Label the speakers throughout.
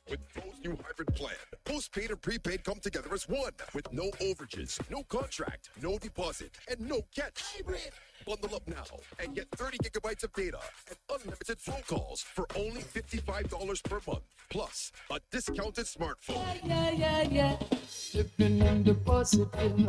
Speaker 1: With Pro's new hybrid plan, postpaid and prepaid come together as one. With no overages, no contract, no deposit, and no catch. Hybrid! Bundle up now and get 30 gigabytes of data and unlimited phone calls for only $55 per month. Plus, a discounted smartphone.
Speaker 2: Living in the positive.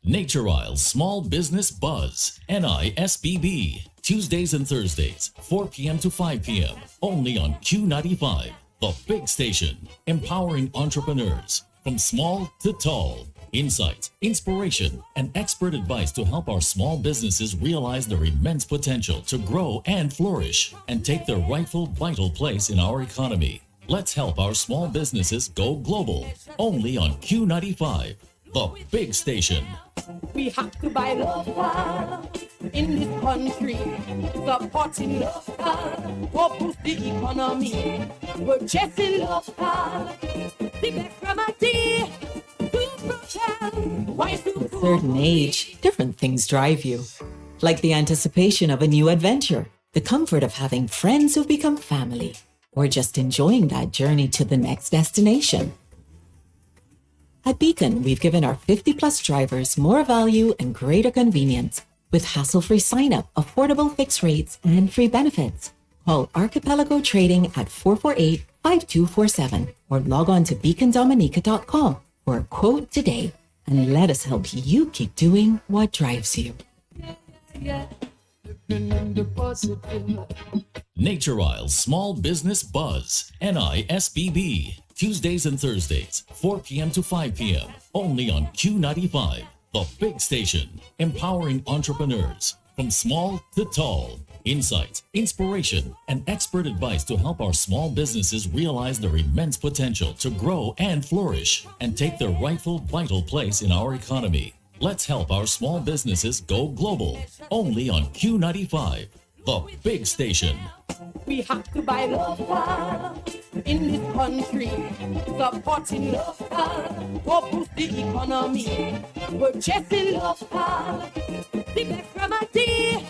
Speaker 3: Nature Isle Small Business Buzz, NISBB, Tuesdays and Thursdays, 4 p.m. to 5 p.m. Only on Q95, the big station, empowering entrepreneurs from small to tall. Insights, inspiration, and expert advice to help our small businesses realize their immense potential to grow and flourish and take their rightful vital place in our economy. Let's help our small businesses go global. Only on Q95, the big station.
Speaker 2: We have to buy local in this country, supporting local for boost the economy. Purchasing local, the best remedy.
Speaker 4: At a certain age, different things drive you. Like the anticipation of a new adventure, the comfort of having friends who've become family, or just enjoying that journey to the next destination. At Beacon, we've given our 50-plus drivers more value and greater convenience with hassle-free sign-up, affordable fixed rates, and free benefits. Call Archipelago Trading at 448-5247 or log on to beacondominica.com for a quote today and let us help you keep doing what drives you.
Speaker 2: Living in the positive.
Speaker 3: Nature Isle Small Business Buzz, NISBB, Tuesdays and Thursdays, 4 p.m. to 5 p.m. Only on Q95, the big station, empowering entrepreneurs from small to tall. Insights, inspiration, and expert advice to help our small businesses realize their immense potential to grow and flourish and take their rightful vital place in our economy. Let's help our small businesses go global. Only on Q95, the big station.
Speaker 2: We have to buy local in this country, supporting local for boost the economy. Purchasing local, the best remedy.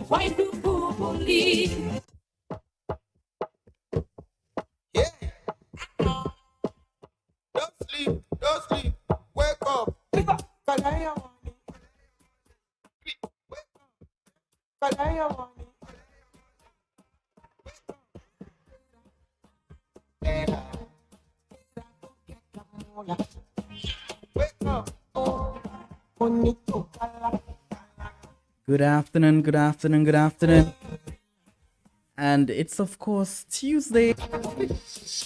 Speaker 2: Why do people believe?
Speaker 5: Yeah. Don't sleep, wake up. Kalaya wani. Wake up. Kalaya wani. Wake up. Oh, bonito kalaya.
Speaker 6: Good afternoon, good afternoon, good afternoon. And it's of course Tuesday.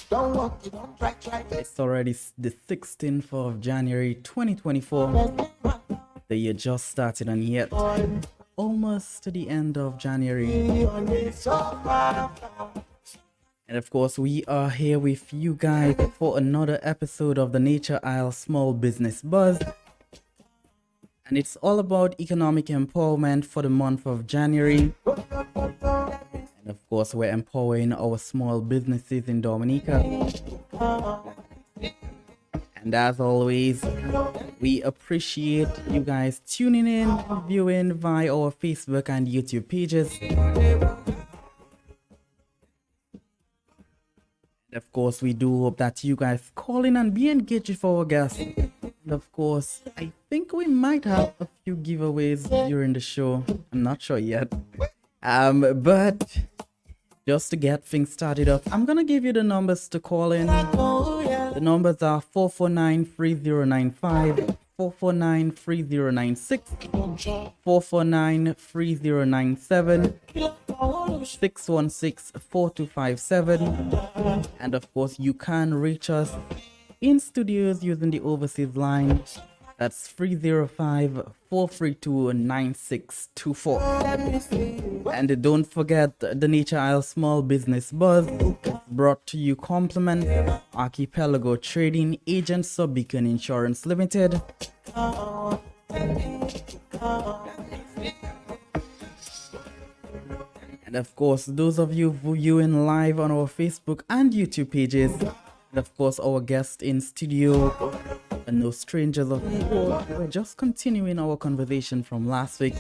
Speaker 5: Don't walk, you don't try.
Speaker 6: It's already the 16th of January 2024. The year just started and yet almost to the end of January. And of course we are here with you guys for another episode of the Nature Isle Small Business Buzz. And it's all about economic empowerment for the month of January. And of course, we're empowering our small businesses in Dominica. And as always, we appreciate you guys tuning in, viewing via our Facebook and YouTube pages. And of course, we do hope that you guys call in and be engaged with our guests. And of course, I think we might have a few giveaways during the show. I'm not sure yet. But just to get things started off, I'm gonna give you the numbers to call in. The numbers are 449-3095, 449-3096, 449-3097, 616-4257. And of course, you can reach us in studios using the overseas line. That's 305-432-9624. And don't forget the Nature Isle Small Business Buzz, brought to you compliment Archipelago Trading, Agents of Beacon Insurance Limited. And of course, those of you viewing live on our Facebook and YouTube pages, and of course our guest in studio, and no strangers of course, we're just continuing our conversation from last week.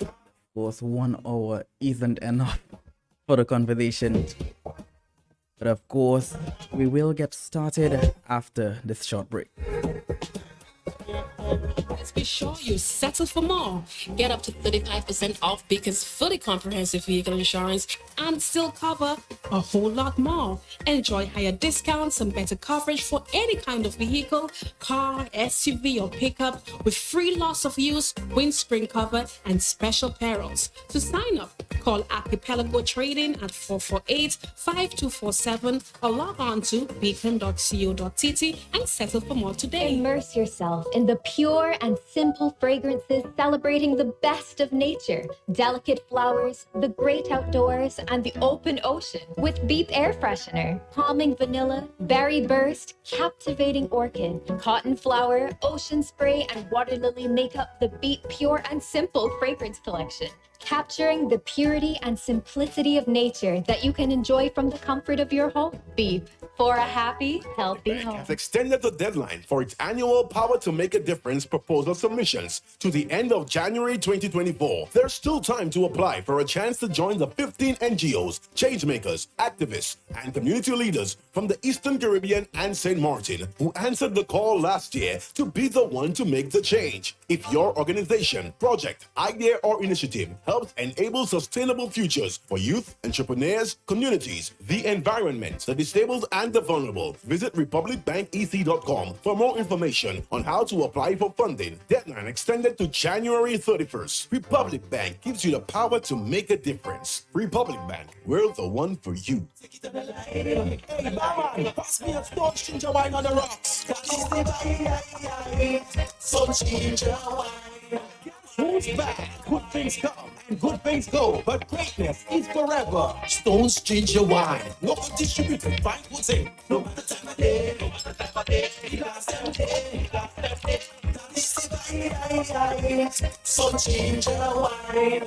Speaker 6: Of course, 1 hour isn't enough for the conversation. But of course, we will get started after this short break.
Speaker 7: Let's be sure you settle for more. Get up to 35% off because fully comprehensive vehicle insurance and still cover a whole lot more. Enjoy higher discounts and better coverage for any kind of vehicle, car, SUV, or pickup with free loss of use, windscreen cover, and special perils. To sign up, call Archipelago Trading at 448-5247 or log on to beacon.co.tt and settle for more today.
Speaker 8: Immerse yourself in the pure and simple fragrances celebrating the best of nature, delicate flowers, the great outdoors, and the open ocean with Beep Air Freshener, calming vanilla, berry burst, captivating orchid, cotton flower, ocean spray, and water lily make up the Beep Pure and Simple fragrance collection, capturing the purity and simplicity of nature that you can enjoy from the comfort of your home. Beep, for a happy, healthy home.
Speaker 9: Has extended the deadline for its annual Power to Make a Difference proposal submissions to the end of January 2024. There's still time to apply for a chance to join the 15 NGOs, changemakers, activists, and community leaders from the Eastern Caribbean and St. Martin who answered the call last year to be the one to make the change. If your organization, project, idea, or initiative helps enable sustainable futures for youth, entrepreneurs, communities, the environment, the disabled, and the vulnerable, visit republicbank.ec.com for more information on how to apply for funding. Deadline extended to January 31st. Republic Bank gives you the power to make a difference. Republic Bank, we're the one for you.
Speaker 5: Hey, mama, pass me a stone ginger wine on the rocks. Some ginger wine. Who's back? Good things come and good things go, but greatness is forever. Stone's ginger wine. No one distributed. Find what's in. No matter time of day. No matter time of day. He lost them day. He lost them day. Some ginger wine.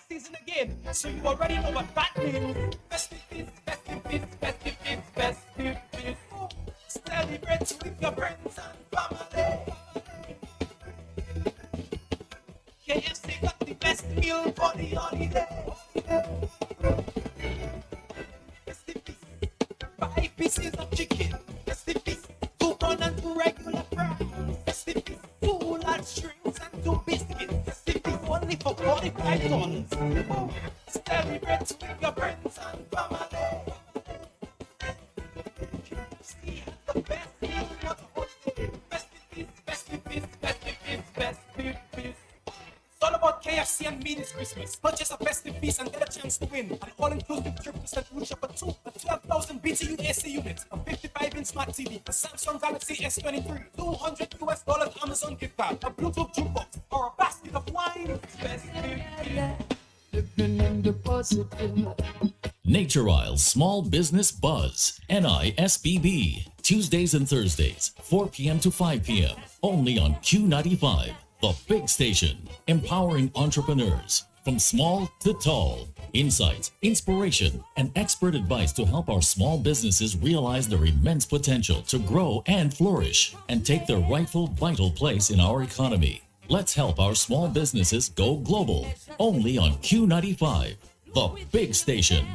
Speaker 5: Season again, so you already know what that means. Festive feast, festive feast, festive feast, festive feast. Celebrate with your friends and family. KFC got the best meal for the holiday. Festive feast, 5 pieces of chicken. Festive feast, 2 bun and 2 regular fries. Festive feast, 2 large shrimps and 2 biscuits. Festive feast, only for $45. Celebrate with your friends and family. KFC has the best meal for the holiday. Festive feast, festive feast, festive feast, festive feast. It's all about KFC and me this Christmas. Purchase a festive feast and get a chance to win an all-inclusive trip to St. Lucia for 2, a 12,000 BTU AC unit, a 55-inch smart TV, a Samsung Galaxy S23, $200 Amazon gift card, a Bluetooth jukebox, or a basket of wine. Festive feast. Living in the positive.
Speaker 3: Nature Isle Small Business Buzz, NISBB, Tuesdays and Thursdays, 4 p.m. to 5 p.m. Only on Q95, the big station, empowering entrepreneurs from small to tall. Insights, inspiration, and expert advice to help our small businesses realize their immense potential to grow and flourish and take their rightful vital place in our economy. Let's help our small businesses go global. Only on Q95, the big station.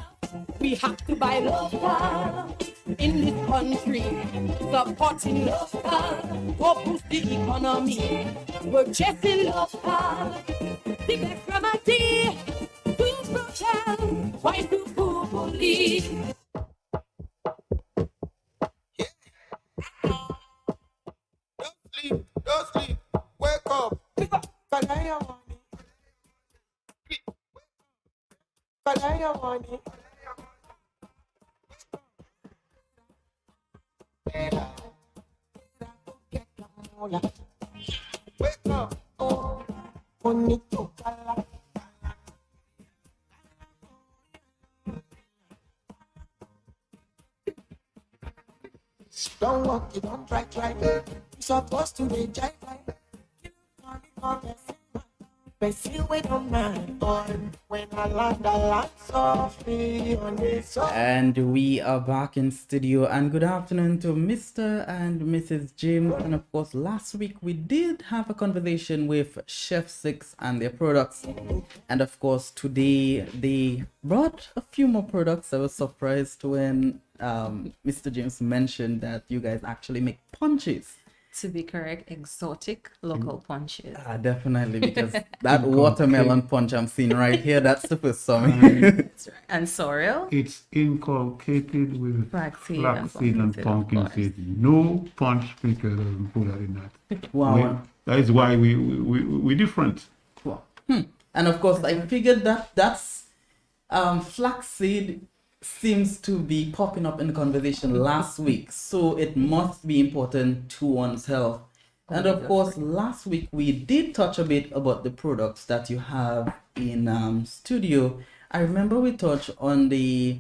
Speaker 2: We have to buy local in this country, supporting local to boost the economy. Purchasing local, the best remedy to protect why do believe.
Speaker 5: Don't sleep, wake up. Kalaya wani. Kalaya wani. Wake up, oh, bonito kalaya. Don't walk, you don't try. You're supposed to be jive. they feel with a man on when I land softly on this song.
Speaker 6: And we are back in studio, and good afternoon to Mr. and Mrs. James. And of course, last week we did have a conversation with Chef Six and their products. And of course, today they brought a few more products. I was surprised when Mr. James mentioned that you guys actually make punches.
Speaker 10: To be correct, exotic local punches.
Speaker 6: Definitely, because that watermelon punch I'm seeing right here, that's the first song.
Speaker 10: That's right. And sorrel,
Speaker 11: It's inculcated with
Speaker 10: flaxseed,
Speaker 11: flaxseed and pumpkin
Speaker 10: of course.
Speaker 11: seed. No punch maker doesn't put that in that.
Speaker 6: Wow.
Speaker 11: That is why we're different.
Speaker 6: Wow. And of course, I figured that that's flaxseed seems to be popping up in the conversation last week, so it must be important to one's health. And of course, last week we did touch a bit about the products that you have in studio. I remember we touched on the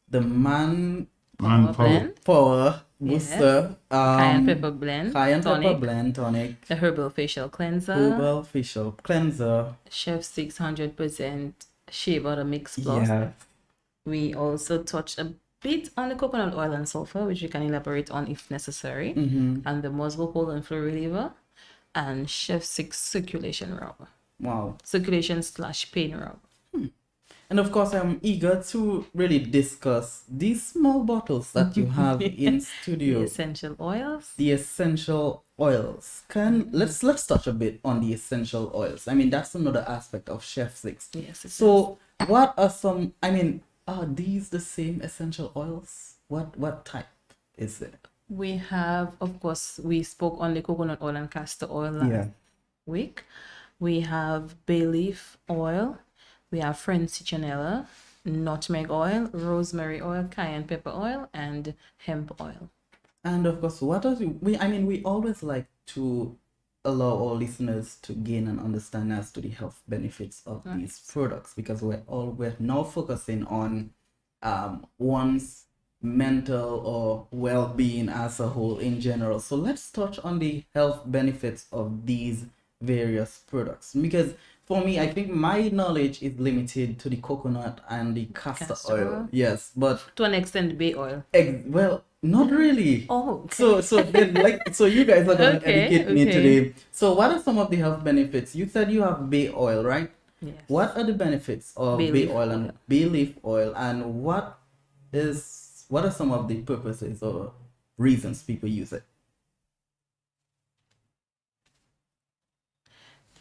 Speaker 11: Manpower.
Speaker 6: power booster,
Speaker 10: cayenne pepper blend,
Speaker 6: cayenne pepper
Speaker 10: tonic,
Speaker 6: blend tonic,
Speaker 10: the herbal facial cleanser,
Speaker 6: herbal facial cleanser.
Speaker 10: Chef 600% shea butter mix plus.
Speaker 6: Yeah.
Speaker 10: We also touched a bit on the coconut oil and sulfur, which we can elaborate on if necessary, and the muscle cold and flu reliever, and Chef 6 circulation rub,
Speaker 6: Wow.
Speaker 10: circulation/pain rub.
Speaker 6: And of course, I'm eager to really discuss these small bottles that you have in
Speaker 10: The
Speaker 6: studio.
Speaker 10: essential oils.
Speaker 6: The essential oils. Let's touch a bit on the essential oils. I mean, that's another aspect of Chef Six.
Speaker 10: Yes, it
Speaker 6: So, what are some? I mean, are these the same essential oils? What type is it?
Speaker 10: We have, of course, we spoke on the coconut oil and castor oil last week. We have bay leaf oil. We have French citronella, nutmeg oil, rosemary oil, cayenne pepper oil, and hemp oil.
Speaker 6: And of course, what are we always like to allow our listeners to gain an understanding as to the health benefits of these products, because we're now focusing on one's mental or well-being as a whole in general. So let's touch on the health benefits of these various products, because for me, I think my knowledge is limited to the coconut and the castor oil. Yes, but
Speaker 10: To an extent, bay oil.
Speaker 6: well, not really.
Speaker 10: Oh, okay.
Speaker 6: So then, so you guys are going to
Speaker 10: Okay,
Speaker 6: educate me
Speaker 10: okay.
Speaker 6: today. So what are some of the health benefits? You said you have bay oil, right?
Speaker 10: Yes.
Speaker 6: What are the benefits of
Speaker 10: Bay
Speaker 6: bay
Speaker 10: leaf
Speaker 6: oil and
Speaker 10: oil.
Speaker 6: bay leaf oil, and what are some of the purposes or reasons people use it?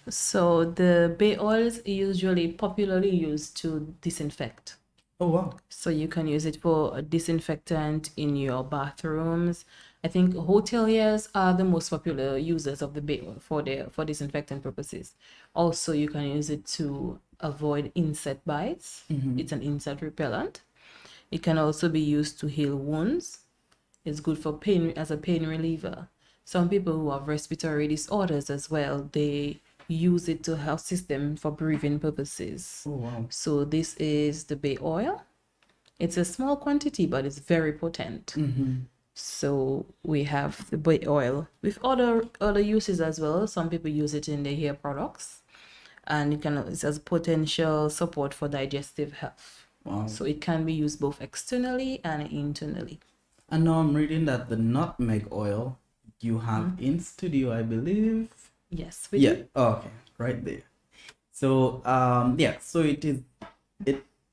Speaker 10: So the bay oils usually popularly used to disinfect.
Speaker 6: Oh wow.
Speaker 10: So you can use it for a disinfectant in your bathrooms. I think hoteliers are the most popular users of the bay oil for disinfectant purposes. Also, you can use it to avoid insect bites. It's an insect repellent. It can also be used to heal wounds. It's good for pain as a pain reliever. Some people who have respiratory disorders as well, they use it to help system for breathing purposes.
Speaker 6: Oh wow.
Speaker 10: So this is the bay oil. It's a small quantity, but it's very potent. So we have the bay oil with other uses as well. Some people use it in their hair products, and it has potential support for digestive health.
Speaker 6: Wow.
Speaker 10: So it can be used both externally and internally.
Speaker 6: And now I'm reading that the nutmeg oil you have in studio, I believe.
Speaker 10: Yes, we
Speaker 6: Yeah.
Speaker 10: do.
Speaker 6: Oh, okay. Right there. So so it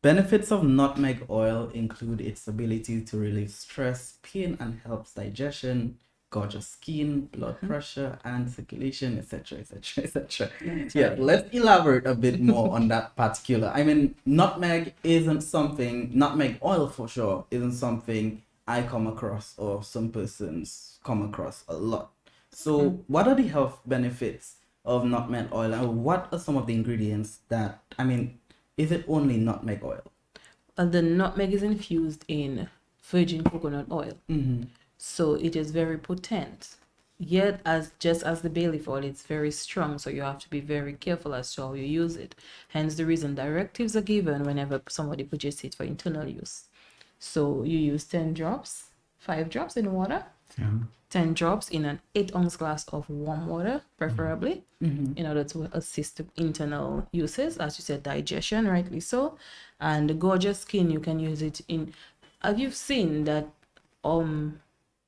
Speaker 6: benefits of nutmeg oil include its ability to relieve stress, pain, and helps digestion, gorgeous skin, blood pressure, and circulation, etc., etc., etc. Yeah, let's elaborate a bit more on that particular. I mean, nutmeg oil for sure isn't something I come across or some persons come across a lot. So what are the health benefits of nutmeg oil, and what are some of the ingredients that, is it only nutmeg oil?
Speaker 10: The nutmeg is infused in virgin coconut oil. So it is very potent. Yet, just as the bay leaf oil, it's very strong. So you have to be very careful as to how you use it. Hence the reason directives are given whenever somebody purchases it for internal use. So you use 10 drops, 5 drops in water, 10 drops in an 8-ounce glass of warm water, preferably, in order to assist the internal uses, as you said, digestion, rightly so. And the gorgeous skin, you can use it in. Have you seen that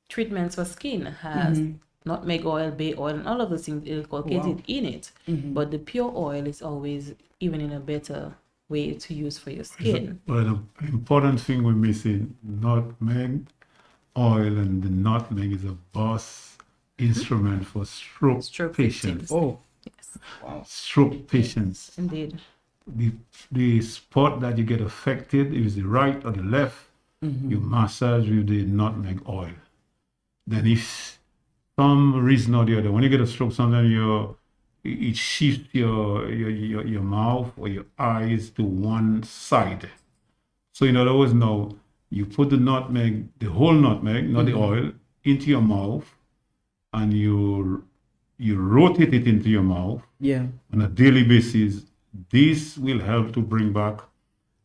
Speaker 10: treatments for skin has nutmeg oil, bay oil, and all of those things inculcated in it? But the pure oil is always even in a better way to use for your skin.
Speaker 11: But the important thing we're missing, nutmeg oil, and the nutmeg is a boss instrument for stroke patients.
Speaker 10: victims.
Speaker 6: Oh,
Speaker 10: Yes,
Speaker 11: Stroke patients.
Speaker 10: indeed.
Speaker 11: The spot that you get affected, if it's the right or the left, you massage with the nutmeg oil. Then if some reason or the other, when you get a stroke, sometimes it shifts your mouth or your eyes to one side. So in other words, now you put the nutmeg, the whole nutmeg, not the oil, into your mouth, and you rotate it into your mouth
Speaker 6: yeah.
Speaker 11: on a daily basis. This will help to bring back.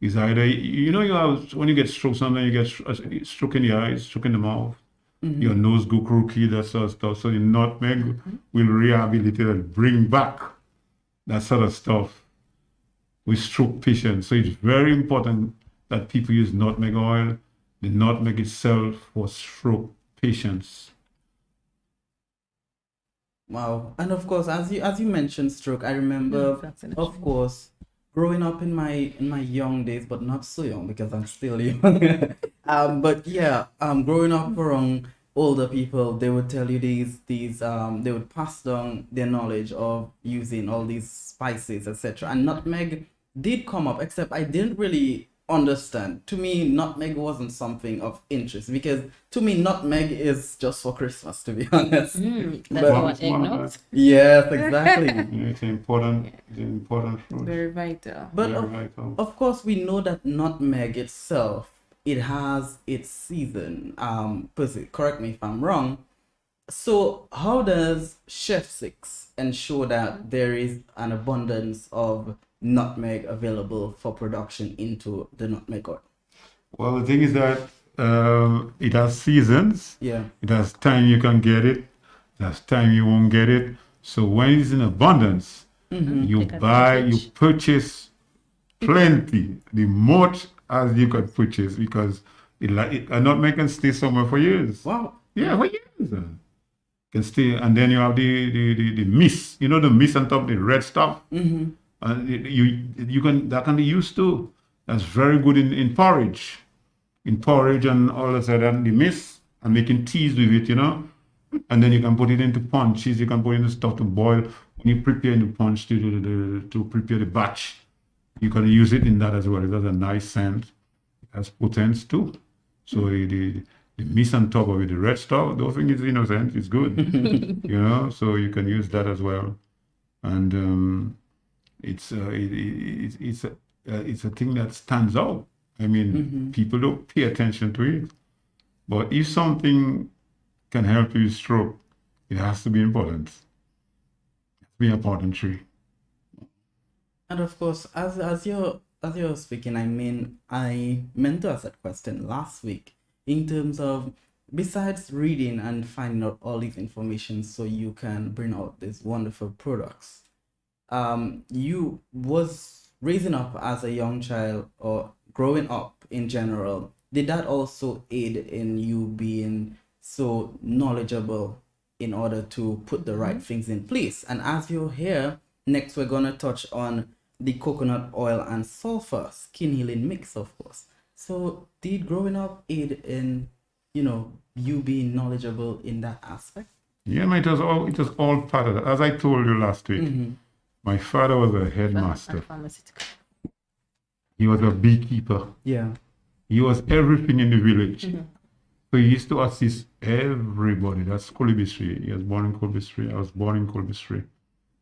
Speaker 11: Is either you have, when you get stroke, sometimes you get stroke in the eyes, stroke in the mouth, your nose go crooked, that sort of stuff. So the nutmeg will rehabilitate and bring back that sort of stuff with stroke patients. So it's very important that people use nutmeg oil, the nutmeg itself, for stroke patients.
Speaker 6: Wow. And of course, as you mentioned stroke, I remember,
Speaker 10: vaccination.
Speaker 6: of course, growing up in my young days, but not so young because I'm still young. But yeah, growing up around older people, they would tell you these they would pass down their knowledge of using all these spices, etc. And nutmeg did come up, except I didn't really understand. To me, nutmeg wasn't something of interest because to me, nutmeg is just for Christmas, to be honest.
Speaker 10: That's
Speaker 6: But-
Speaker 10: what eggnog.
Speaker 6: Yes, exactly.
Speaker 11: It's an important fruit.
Speaker 10: Very vital.
Speaker 6: But
Speaker 11: Very vital.
Speaker 6: of course, we know that nutmeg itself, it has its season. Percy, correct me if I'm wrong. So how does Chef Six ensure that there is an abundance of nutmeg available for production into the nutmeg oil?
Speaker 11: Well, the thing is that it has seasons.
Speaker 6: Yeah.
Speaker 11: It has time you can get it. It has time you won't get it. So when it's in abundance, you
Speaker 10: Take
Speaker 11: buy, you
Speaker 10: advantage.
Speaker 11: purchase plenty, the much as you can purchase, because a nutmeg can stay somewhere for years.
Speaker 6: Wow.
Speaker 11: Yeah, for years. Can stay, and then you have the mist. You know the mist on top, the red stuff. And that can be used too. That's very good in porridge. In porridge and all of that, and the mist, and making teas with it, And then you can put it into punches. You can put it into stuff to boil. When you prepare the punch to prepare the batch, you can use it in that as well. It has a nice scent. It has potence too. So the mist on top of it, the red stuff, those things is innocent. It's good, So you can use that as well, and it's a thing that stands out. I mean, people don't pay attention to it, but if something can help you with stroke, it has to be important. It has to be a important tree.
Speaker 6: And of course, as you're speaking, I mean, I meant to ask that question last week in terms of, besides reading and finding out all these information so you can bring out these wonderful products, you was raising up as a young child or growing up in general, did that also aid in you being so knowledgeable in order to put the right things in place? And as you're here, next we're gonna touch on the coconut oil and sulfur skin healing mix, of course. So did growing up aid in, you being knowledgeable in that aspect?
Speaker 11: Yeah, man, it was all part of that. As I told you last week, my father was a headmaster.
Speaker 10: Pharmaceutical.
Speaker 11: He was a beekeeper.
Speaker 6: Yeah.
Speaker 11: He was everything in the village. So he used to assist everybody. That's Colby Street. He was born in Colby Street. I was born in Colby Street.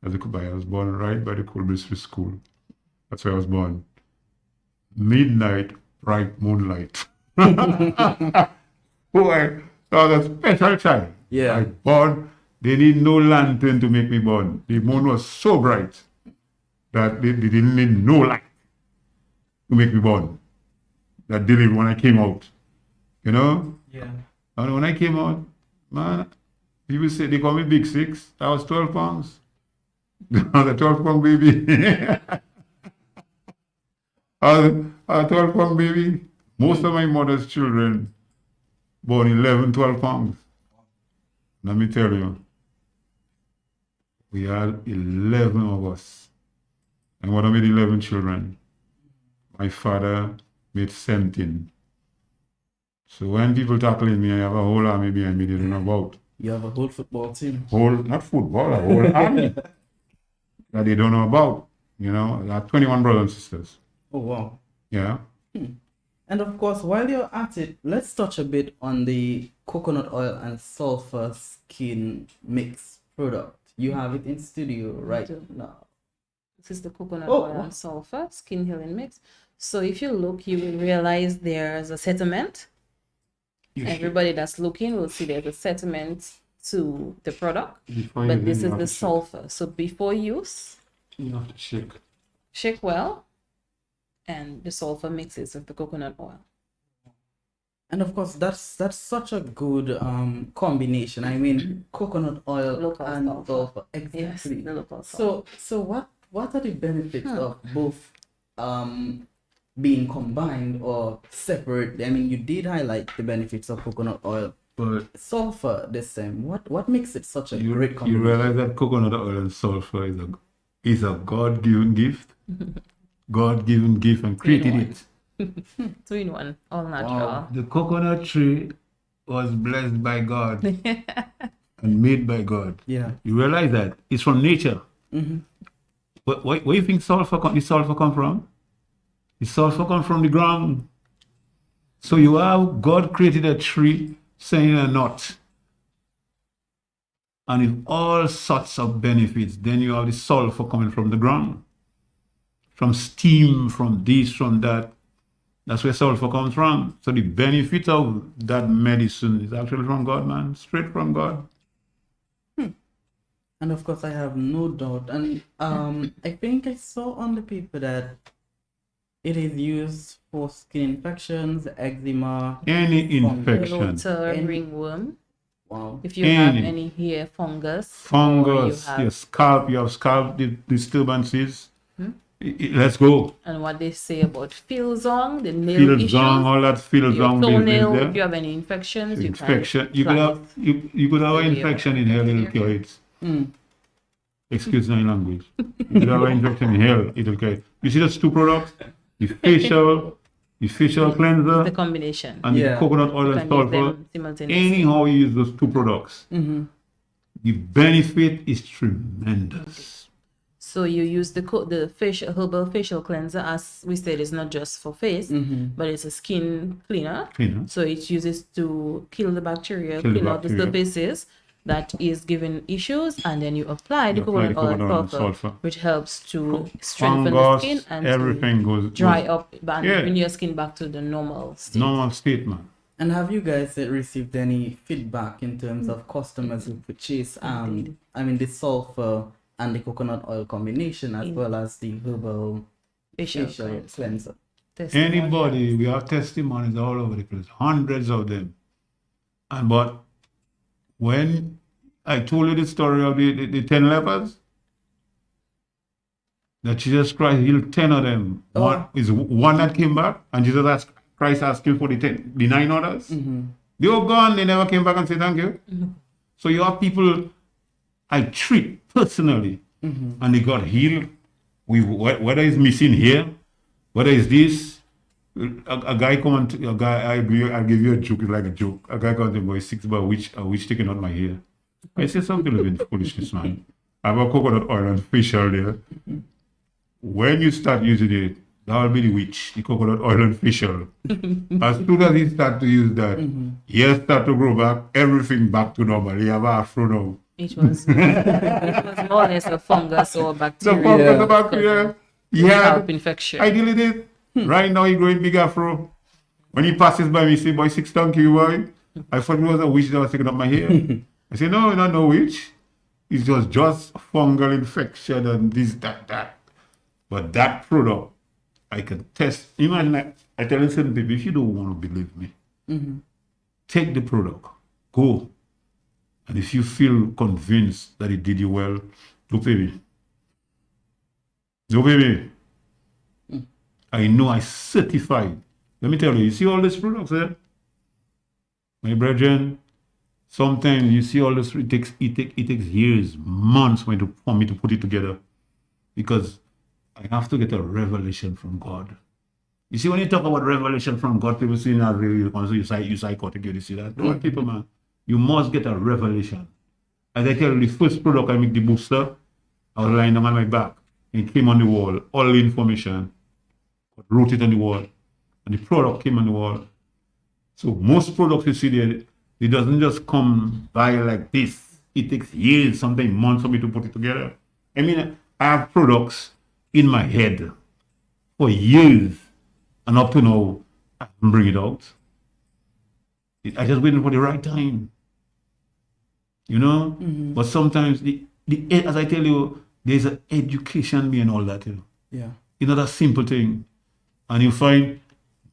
Speaker 11: I was born right by the Colby Street School. That's where I was born. Midnight, bright moonlight. Oh, I was a special child.
Speaker 6: Yeah.
Speaker 11: I born. They need no lantern to make me born. The moon was so bright that they didn't need no light to make me born. That did it when I came out.
Speaker 6: Yeah.
Speaker 11: And when I came out, Man, people say they call me Big Six. I was 12 pounds. I was a 12 pound baby. I was a 12 pound baby. Most of my mother's children born 11, 12 pounds. Let me tell you, we had 11 of us. And mother made 11 children. My father made 17. So when people tackling me, I have a whole army behind me they don't know about.
Speaker 6: You have a whole football team.
Speaker 11: Not football, a whole army that they don't know about. You know, I have 21 brothers and sisters.
Speaker 6: Oh, wow.
Speaker 11: Yeah.
Speaker 6: And of course, while you're at it, let's touch a bit on the coconut oil and sulfur skin mix product. You have it in studio right now.
Speaker 10: This is the coconut
Speaker 6: Oh,
Speaker 10: oil
Speaker 6: wow.
Speaker 10: and sulfur skin healing mix. So if you look, you will realize there's a settlement. Everybody that's looking will see there's a settlement to the product. But this is the sulfur. So before use,
Speaker 11: You have to shake.
Speaker 10: shake well, and the sulfur mixes with the coconut oil.
Speaker 6: And of course, that's such a good combination. I mean, coconut oil
Speaker 10: Local
Speaker 6: and
Speaker 10: sulfur.
Speaker 6: sulfur.
Speaker 10: Yes,
Speaker 6: Exactly.
Speaker 10: the local sulfur.
Speaker 6: So what are the benefits of both being combined or separate? I mean, you did highlight the benefits of coconut oil,
Speaker 11: But
Speaker 6: sulfur the same. What makes it such a
Speaker 11: you,
Speaker 6: great
Speaker 11: you
Speaker 6: combination?
Speaker 11: realize that coconut oil and sulfur is a God-given gift. God-given gift and created it.
Speaker 10: 2-in-1, all natural.
Speaker 11: The coconut tree was blessed by God and made by God.
Speaker 6: Yeah.
Speaker 11: You realize that it's from nature. But where you think the sulfur come from? The sulfur come from the ground. So you have God created a tree, saying a nut, and with all sorts of benefits. Then you have the sulfur coming from the ground, from steam, from this, from that. That's where sulfur comes from. So the benefit of that medicine is actually from God, man, straight from God.
Speaker 6: And of course, I have no doubt. And I think I saw on the paper that it is used for skin infections, eczema.
Speaker 11: Any infection,
Speaker 10: Bloater,
Speaker 6: Any-
Speaker 10: ringworm.
Speaker 6: Wow.
Speaker 10: If you have
Speaker 11: Any.
Speaker 10: any hair fungus,
Speaker 11: fungus,
Speaker 10: or
Speaker 11: your scalp, disturbances. Let's go.
Speaker 10: and what they say about filzong, the nail
Speaker 11: Feel
Speaker 10: issues,
Speaker 11: zong, all that feel
Speaker 10: your
Speaker 11: zong
Speaker 10: toenail,
Speaker 11: business
Speaker 10: if you have any infections,
Speaker 11: infection.
Speaker 10: you can
Speaker 11: You could have an
Speaker 10: Maybe
Speaker 11: infection in hell, it'll cure it. Excuse my language. You could have an infection in hell, it'll cure it. You see those two products? The facial cleanser
Speaker 10: the combination.
Speaker 11: and
Speaker 6: Yeah.
Speaker 11: the coconut oil
Speaker 10: You
Speaker 11: and
Speaker 10: can use
Speaker 11: sulfur.
Speaker 10: them simultaneously.
Speaker 11: Anyhow you use those two products, the benefit is tremendous.
Speaker 10: So you use the herbal facial cleanser, as we said, is not just for face, but it's a skin cleaner.
Speaker 11: Cleaner.
Speaker 10: So it uses to kill the bacteria,
Speaker 11: Kill the
Speaker 10: clean out the
Speaker 11: bacteria.
Speaker 10: surfaces that is giving issues, and then you apply the
Speaker 11: You apply the
Speaker 10: coconut oil and
Speaker 11: coconut oil and
Speaker 10: sulfur,
Speaker 11: sulfur.
Speaker 10: which helps to strengthen the
Speaker 11: Fungus,
Speaker 10: skin and
Speaker 11: everything
Speaker 10: to
Speaker 11: goes
Speaker 10: dry up and
Speaker 11: Yeah.
Speaker 10: bring your skin back to the normal state.
Speaker 11: normal state, man.
Speaker 6: And have you guys received any feedback in terms of customers who purchase the sulfur and the coconut oil combination, as well as the herbal
Speaker 10: Facial
Speaker 6: facial cleanser?
Speaker 10: testimonial.
Speaker 11: Anybody, we have testimonies all over the place, hundreds of them. But when I told you the story of the 10 lepers, that Jesus Christ healed 10 of them. One that came back, and Christ asked him for the 9 others. They were gone, they never came back and said thank you. So you have people I treat personally, and they got healed. Whether it's missing here, whether it's this, a guy come and I'll give you a joke, it's like a joke. A guy comes and boy 6 about a witch taking out my hair. I say something a bit foolishness, man. I have a coconut oil and facial there. When you start using it, that will be the witch, the coconut oil and facial. As soon as he start to use that, hair start to grow back, everything back to normal. He have an afro now.
Speaker 10: It was more or less a fungus or
Speaker 11: The
Speaker 10: bacteria.
Speaker 11: fungus, the bacteria.
Speaker 10: Scalp infection.
Speaker 11: I deal with it. Right now he growing big afro. When he passes by me, he say, boy, 6 donkey, boy. I thought it was a witch that was taking up my hair. I say, no, not no witch. It's just fungal infection and this, that. But that product, I can test. Imagine I tell certain people, if you don't want to believe me, take the product, go And if you feel convinced that it did you well, don't pay me. Don't pay me. I know, I certified. Let me tell you, you see all these products there? My brethren, sometimes you see all this, it takes years, months for me to put it together. Because I have to get a revelation from God. You see, when you talk about revelation from God, people say, not really, you psychotic, you see that? Don't people, man. You must get a revelation. As I tell you, the first product I make, the booster, I was lying down on my back. It came on the wall, all the information. I wrote it on the wall. And the product came on the wall. So most products you see there, it doesn't just come by like this. It takes years, sometimes months for me to put it together. I mean, I have products in my head for years. And up to now, I can bring it out. I just waiting for the right time. You know? But sometimes, as I tell you, there's an education behind all that. You know?
Speaker 6: Yeah.
Speaker 11: It's not a simple thing. And you find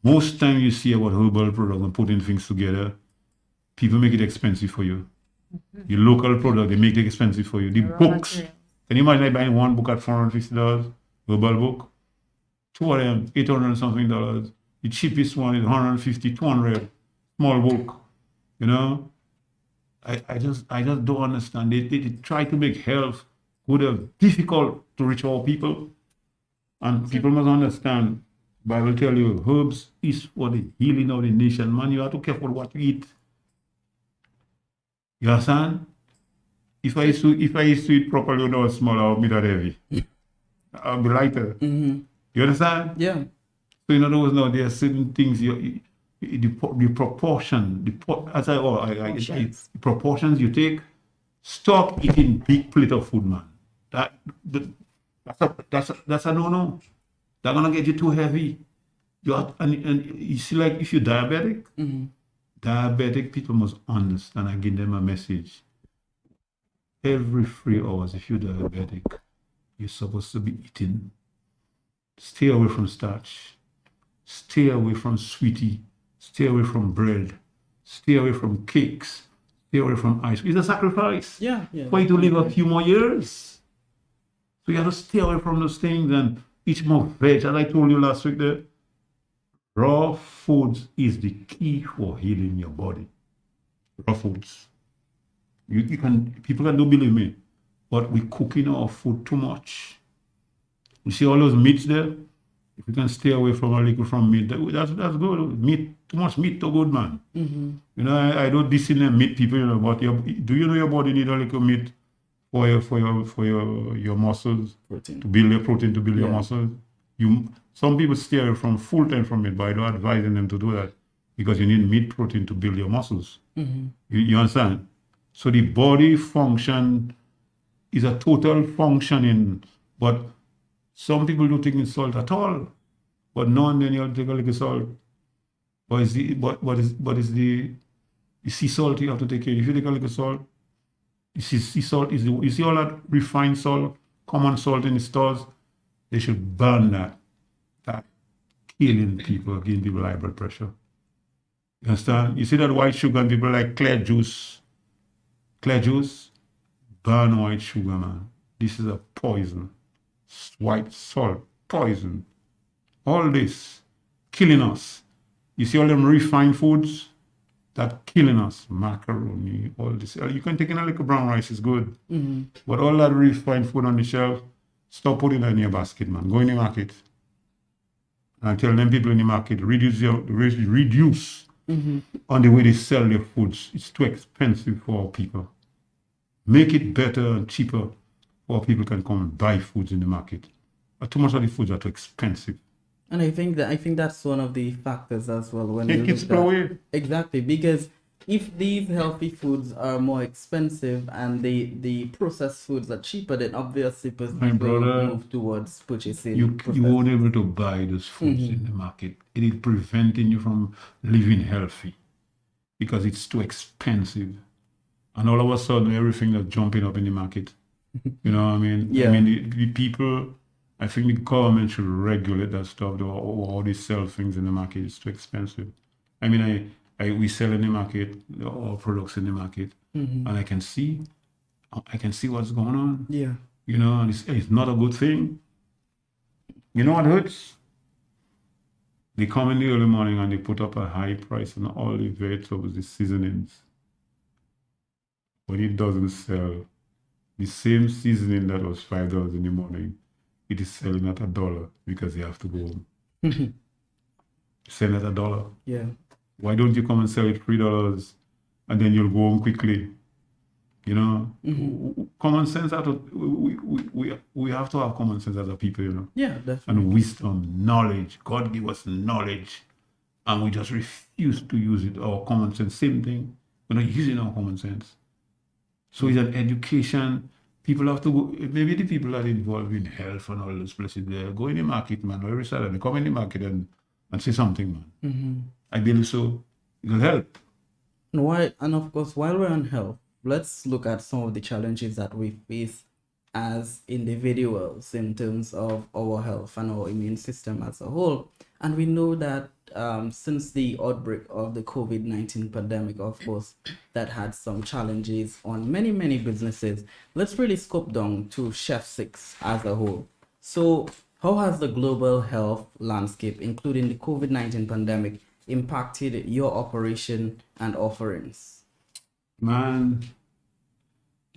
Speaker 11: most time you see about herbal products and putting things together, people make it expensive for you. The local product, they make it expensive for you. The books. Can you imagine buying one book at $450, herbal book? Two of them, $800 and something. The cheapest one is $150, $200, small book. You know? I just don't understand. They try to make health good, difficult to reach all people. And people must understand, Bible tell you, herbs is for the healing of the nation. Man, you have to be careful what you eat. You understand? If I used to eat properly when I was small, I would be that heavy. I'll be lighter. You understand?
Speaker 6: Yeah.
Speaker 11: So in other words, now there are certain things the proportion, the proportions you take. Stop eating big plate of food, man. That's a no-no. That's gonna get you too heavy. And you see, like if you're diabetic, diabetic people must understand. I give them a message. Every 3 hours, if you're diabetic, you're supposed to be eating. Stay away from starch. Stay away from sweetie. Stay away from bread. Stay away from cakes. Stay away from ice cream. It's a sacrifice.
Speaker 6: Yeah.
Speaker 11: For you to live a few more years. So you have to stay away from those things and eat more veg. As I told you last week, the raw foods is the key for healing your body. Raw foods. People can do believe me, but we cooking our food too much. You see all those meats there? If you can stay away from a little from meat, that's good. Meat, too much meat, too good, man. You know, I don't dislike meat people, you know, but do you know your body need a little meat for your muscles, protein. To build your protein, to build your muscles? Some people stay away from full time from it, but I don't advise them to do that because you need meat protein to build your muscles. You understand? So the body function is a total functioning, but some people don't take in salt at all. But now and then you'll take a little salt. What is the sea salt you have to take in? If you take a little salt, sea salt is you see all that refined salt, common salt in the stores, they should burn that. That killing people, giving people high blood pressure. You understand? You see that white sugar and people like clear juice. Clear juice, burn white sugar, man. This is a poison. White salt, poison. All this killing us. You see all them refined foods that killing us. Macaroni, all this. You can take in a little brown rice, it's good. But all that refined food on the shelf, stop putting that in your basket, man. Go in the market. And tell them people in the market, reduce on the way they sell their foods. It's too expensive for our people. Make it better and cheaper for people can come and buy foods in the market. But too much of the foods are too expensive.
Speaker 6: And I think that's one of the factors as well when
Speaker 11: It keeps away.
Speaker 6: Exactly, because if these healthy foods are more expensive and the processed foods are cheaper, then obviously people will move towards purchasing.
Speaker 11: You won't be able to buy those foods in the market. It is preventing you from living healthy because it's too expensive. And all of a sudden, everything is jumping up in the market. You know what I mean?
Speaker 6: Yeah.
Speaker 11: I mean, the people, I think the government should regulate that stuff, or they sell things in the market. It's too expensive. I mean, we sell in the market, all products in the market, and I can see what's going on.
Speaker 6: Yeah.
Speaker 11: You know, and it's not a good thing. You know what hurts? They come in the early morning and they put up a high price on all the vegetables, the seasonings. When it doesn't sell, the same seasoning that was $5 in the morning, it is selling at $1 because they have to go home. Sell at $1.
Speaker 6: Yeah.
Speaker 11: Why don't you come and sell it $3 and then you'll go home quickly? You know, common sense. We have to have common sense as a people, you know.
Speaker 6: Yeah, definitely.
Speaker 11: And wisdom, knowledge. God give us knowledge, and we just refuse to use it. Our common sense, same thing. We're not using our common sense. So it's an education. People have to go. Maybe the people that are involved in health and all those places, they go in the market, man. Every Saturday, they come in the market and say something, man. I believe so. It'll help.
Speaker 6: And of course, while we're on health, let's look at some of the challenges that we face as individuals in terms of our health and our immune system as a whole. And we know that since the outbreak of the COVID-19 pandemic, of course, that had some challenges on many, many businesses. Let's really scope down to Chef Six as a whole. So how has the global health landscape, including the COVID-19 pandemic, impacted your operation and offerings?
Speaker 11: Man,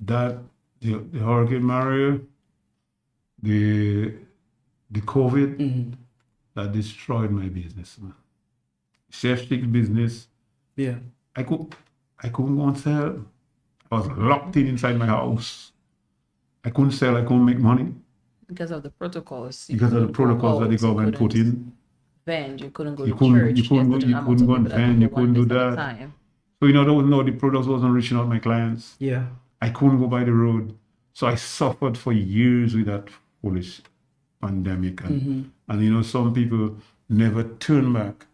Speaker 11: that the Hurricane Maria, the COVID, that destroyed my business, man. Chef Six business.
Speaker 6: Yeah.
Speaker 11: I couldn't go and sell. I was locked inside my house. I couldn't sell. I couldn't make money
Speaker 10: Because of the protocols.
Speaker 11: because of the protocols that the government put in.
Speaker 10: Vend, you couldn't go
Speaker 11: You
Speaker 10: to
Speaker 11: couldn't-
Speaker 10: church.
Speaker 11: you couldn't go-
Speaker 10: There's a
Speaker 11: you
Speaker 10: certain
Speaker 11: couldn't go
Speaker 10: amount
Speaker 11: and
Speaker 10: of people
Speaker 11: vend, you
Speaker 10: go
Speaker 11: couldn't
Speaker 10: one
Speaker 11: do
Speaker 10: place at a
Speaker 11: that.
Speaker 10: time.
Speaker 11: So the products wasn't reaching out my clients.
Speaker 6: Yeah.
Speaker 11: I couldn't go by the road. So I suffered for years with that foolish pandemic. And some people never turn back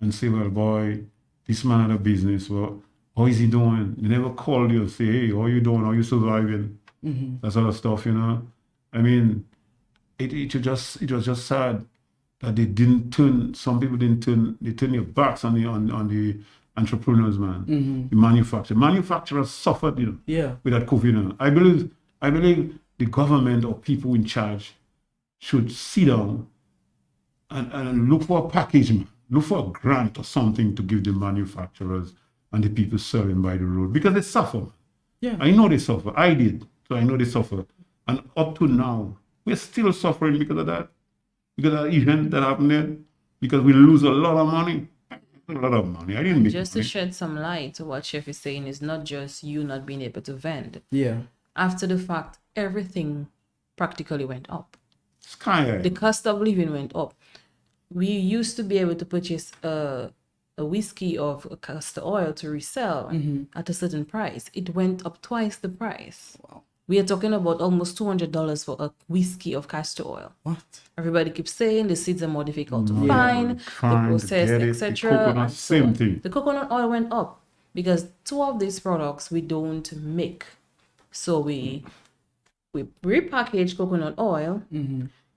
Speaker 11: and say, well, boy, this man had a business. Well, how is he doing? They never call you and say, hey, how you doing? How you surviving? That sort of stuff, you know. I mean, it was just sad that they didn't turn. Some people didn't turn. They turned their backs on the entrepreneurs, man. The manufacturers suffered,
Speaker 6: Yeah.
Speaker 11: with that COVID. You know. I believe the government or people in charge should sit down and look for a package, man. Look for a grant or something to give the manufacturers and the people selling by the road because they suffer.
Speaker 6: Yeah.
Speaker 11: I know they suffer. I did. So I know they suffer. And up to now, we're still suffering because of that. Because of that event that happened there. Because we lose a lot of money. A lot of money. I didn't make
Speaker 10: Just to
Speaker 11: money.
Speaker 10: shed some light to what Chef is saying, is not just you not being able to vend.
Speaker 6: Yeah.
Speaker 10: After the fact, everything practically went up.
Speaker 11: Sky high.
Speaker 10: The cost of living went up. We used to be able to purchase a whiskey of castor oil to resell at a certain price. It went up twice the price.
Speaker 6: Wow.
Speaker 10: We are talking about almost $200 for a whiskey of castor oil.
Speaker 6: What?
Speaker 10: Everybody keeps saying the seeds are more difficult to
Speaker 11: Yeah,
Speaker 10: find, the
Speaker 11: find,
Speaker 10: process,
Speaker 11: get it. The
Speaker 10: etc.
Speaker 11: coconut,
Speaker 10: and so
Speaker 11: same
Speaker 10: on.
Speaker 11: thing.
Speaker 10: The coconut oil went up because two of these products we don't make. So we repackage coconut oil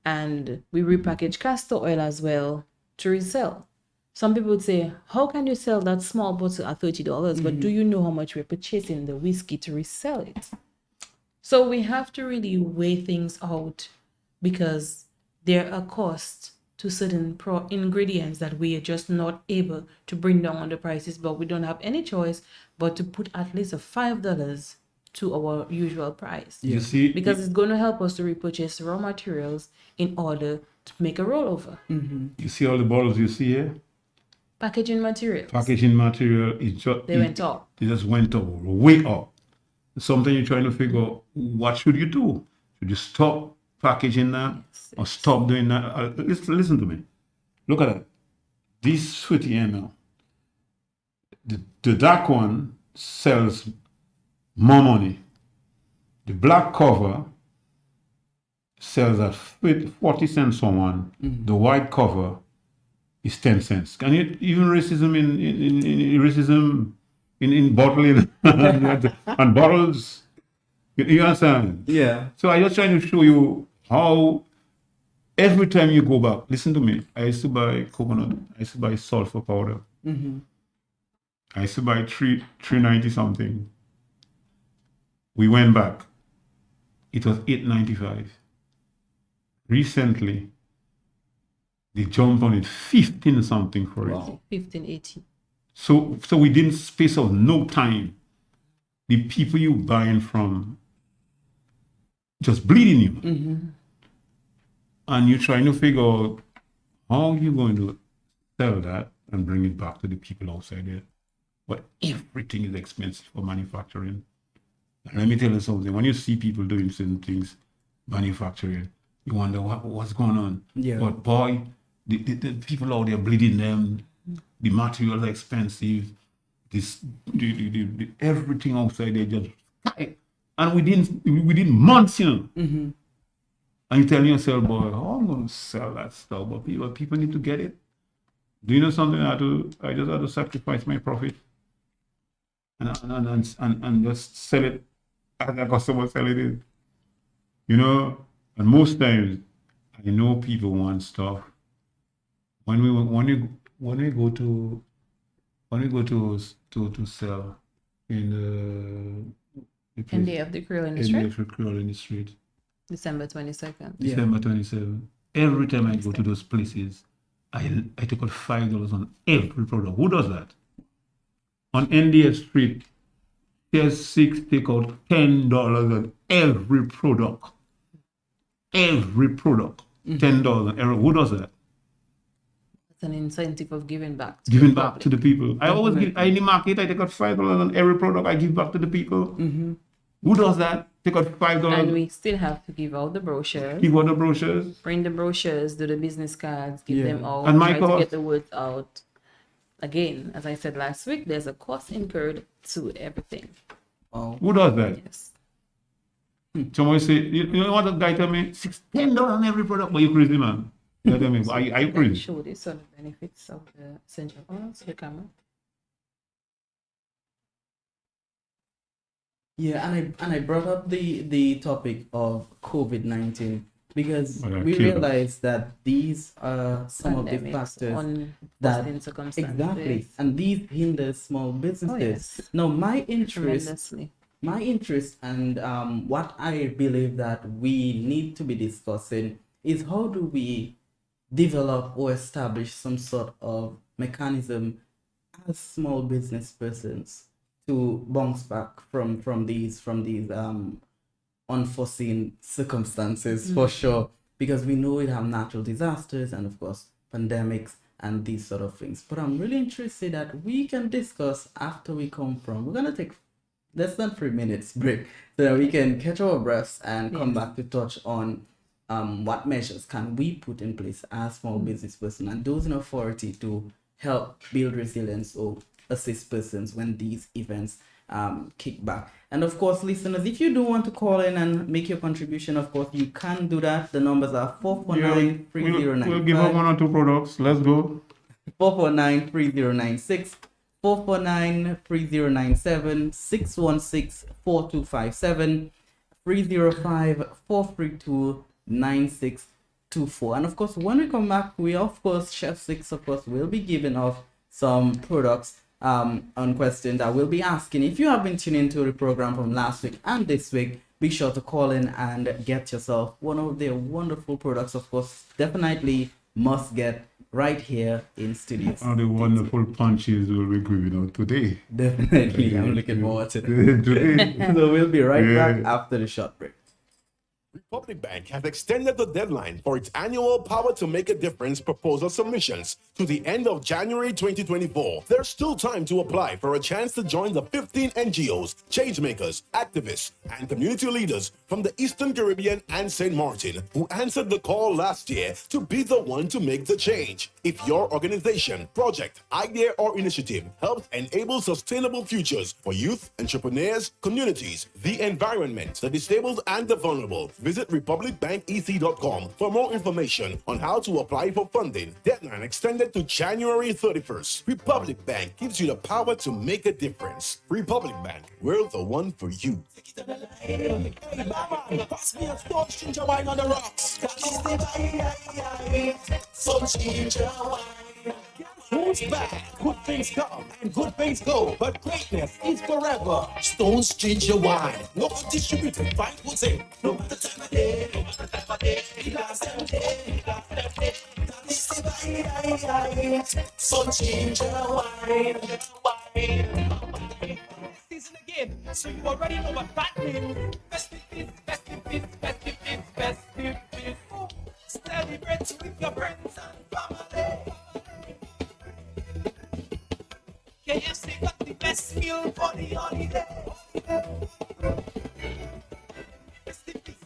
Speaker 10: and we repackage castor oil as well to resell. Some people would say, how can you sell that small bottle at $30? But do you know how much we're purchasing the whiskey to resell it? So we have to really weigh things out because there are costs to certain ingredients that we are just not able to bring down on the prices, but we don't have any choice but to put at least a $5 to our usual price.
Speaker 11: You see,
Speaker 10: Because it's going to help us to repurchase raw materials in order to make a rollover.
Speaker 11: you see all the bottles you see here?
Speaker 10: Packaging materials.
Speaker 11: Packaging material is just
Speaker 10: They went up.
Speaker 11: It just went up, way up. Something you're trying to figure out, what should you do? Should you stop packaging that or stop doing that? Listen to me. Look at that. This 50 ml. The dark one sells more money. The black cover sells at 40 cents for one. The white cover is 10 cents. Can you even racism in bottling and bottles? You understand?
Speaker 6: Yeah.
Speaker 11: So I just trying to show you how every time you go back, listen to me. I used to buy coconut. I used to buy sulfur powder. I used to buy 390 something. We went back. It was 895. Recently, they jumped on it 15 something for it.
Speaker 10: 1580.
Speaker 11: So within space of no time, the people you buying from just bleeding you. And you're trying to figure out how you're going to sell that and bring it back to the people outside there. But everything is expensive for manufacturing. And let me tell you something, when you see people doing certain things, manufacturing, you wonder what's going on.
Speaker 6: Yeah.
Speaker 11: But boy, the people out there bleeding them, the materials are expensive, the everything outside there just, and within months, you know. And you're telling yourself, boy, how am I going to sell that stuff? But people need to get it. Do you know something? I just had to sacrifice my profit and just sell it as a customer selling it. You know, and most times I know people want stuff. When we go to sell in
Speaker 10: And they have the Creole in the street. December 22nd.
Speaker 11: December 27th. Every time I go to those places, I take out $5 on every product. Who does that? On NDF Street, there's 6 take out $10 on every product. Every product. $10 on every. Who does that?
Speaker 10: It's an incentive of giving back.
Speaker 11: Giving back to the people. I always give, in the market, I take out $5 on every product I give back to the people. Who does that? Take out $5.
Speaker 10: And we still have to give out the brochures.
Speaker 11: Give out the brochures.
Speaker 10: Print the brochures, do the business cards, give them out,
Speaker 11: And my
Speaker 10: try to
Speaker 11: cost?
Speaker 10: get the word out. Again, as I said last week, there's a cost incurred to everything.
Speaker 11: Who does that?
Speaker 10: Yes.
Speaker 11: Somebody say, you know what the guy tell me? $10 on every product, but you crazy, man. You tell me, are you crazy?
Speaker 10: Show this on the benefits of the central. Oh, see the camera.
Speaker 6: Yeah, and I brought up the topic of COVID-19 because we realized that these are some of the factors that exactly, and these hinder small businesses. Now, my interest, and what I believe that we need to be discussing is how do we develop or establish some sort of mechanism as small business persons to bounce back from these unforeseen circumstances for sure, because we know we have natural disasters and of course pandemics and these sort of things. But I'm really interested that we can discuss after we come from. We're gonna take less than 3 minutes break so that we can catch our breaths and come back to touch on what measures can we put in place as small business person and those in authority to help build resilience or assist persons when these events kick back. And of course, listeners, if you do want to call in and make your contribution, of course, you can do that. The numbers are 449-3095.
Speaker 11: We'll give up 1 or 2 products. Let's go.
Speaker 6: 449-3096, 449-3097, 616-4257, 305-432-9624. And of course, when we come back, we of course, Chef Six, of course, will be giving off some products on questions that we'll be asking. If you have been tuning into the program from last week and this week, be sure to call in and get yourself one of their wonderful products. Of course, definitely must get right here in studio.
Speaker 11: One of the wonderful punches we'll be giving out today.
Speaker 6: Definitely, I'm looking forward to it.
Speaker 11: Today.
Speaker 6: So we'll be right back after the short break.
Speaker 9: Republic Bank has extended the deadline for its annual Power to Make a Difference proposal submissions to the end of January 2024. There's still time to apply for a chance to join the 15 NGOs, changemakers, activists, and community leaders from the Eastern Caribbean and St. Martin who answered the call last year to be the one to make the change. If your organization, project, idea, or initiative helps enable sustainable futures for youth, entrepreneurs, communities, the environment, the disabled, and the vulnerable, visit republicbanbec.com for more information on how to apply for funding. Deadline extended to January 31st. Republic Bank gives you the power to make a difference. Republic Bank, we're the one for you.
Speaker 5: Pass me a stone ginger wine on the rocks. That is the vibe. Some ginger wine. Who's back? Good things come and good things go, but greatness is forever. Stones ginger wine, local distributed, fine goods in. No matter time of day, no matter time of day, it lasts every day, it lasts every day. That is the wine, so ginger wine, wine. Season again, so you already know what that means. Festive feast, festive feast, festive feast, festive feast. Celebrate with your friends and family. KFC got the best meal for the holiday. Festive feast,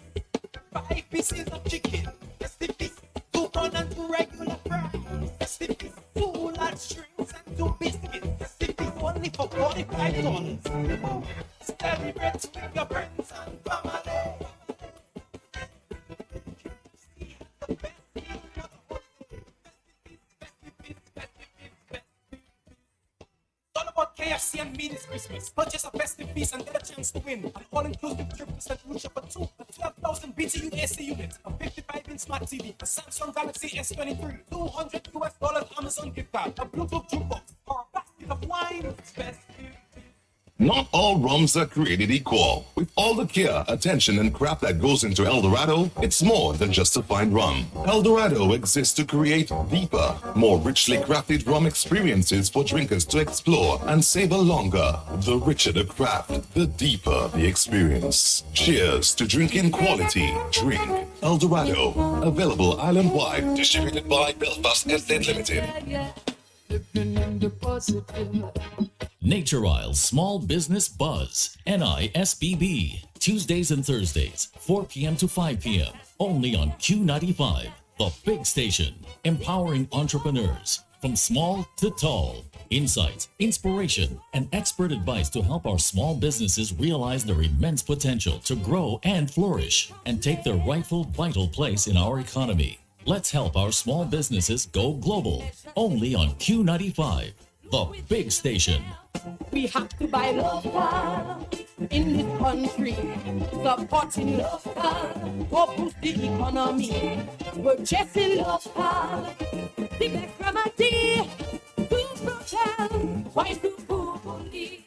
Speaker 5: 5 pieces of chicken. Festive feast, 2 corn and 2 regular fries. Festive feast, 2 large drinks and 2 biscuits. Festive feast, only for $45. Celebrate with your friends and family. All about KFC and me this Christmas. Purchase a festive piece and get a chance to win. An all-inclusive 3% root shop for 2, a 12,000 BTU AC unit, a 55-inch smart TV, a Samsung Galaxy S23, $200 Amazon gift card, a Bluetooth jukebox, or a basket of wine. Festive.
Speaker 12: Not all rums are created equal. With all the care, attention, and craft that goes into El Dorado, it's more than just a fine rum. El Dorado exists to create deeper, more richly crafted rum experiences for drinkers to explore and savor longer. The richer the craft, the deeper the experience. Cheers to drinking quality. Drink El Dorado. Available island-wide. Distributed by Belfast Estate Limited.
Speaker 3: Nature Isle Small Business Buzz, NISBB, Tuesdays and Thursdays, 4 p.m. to 5 p.m. Only on Q95, the big station, empowering entrepreneurs from small to tall. Insights, inspiration, and expert advice to help our small businesses realize their immense potential to grow and flourish and take their rightful vital place in our economy. Let's help our small businesses go global. Only on Q95, the big station.
Speaker 2: We have to buy local in this country, supporting local for boost the economy. Purchasing local, the extra money, food hotel, why food police.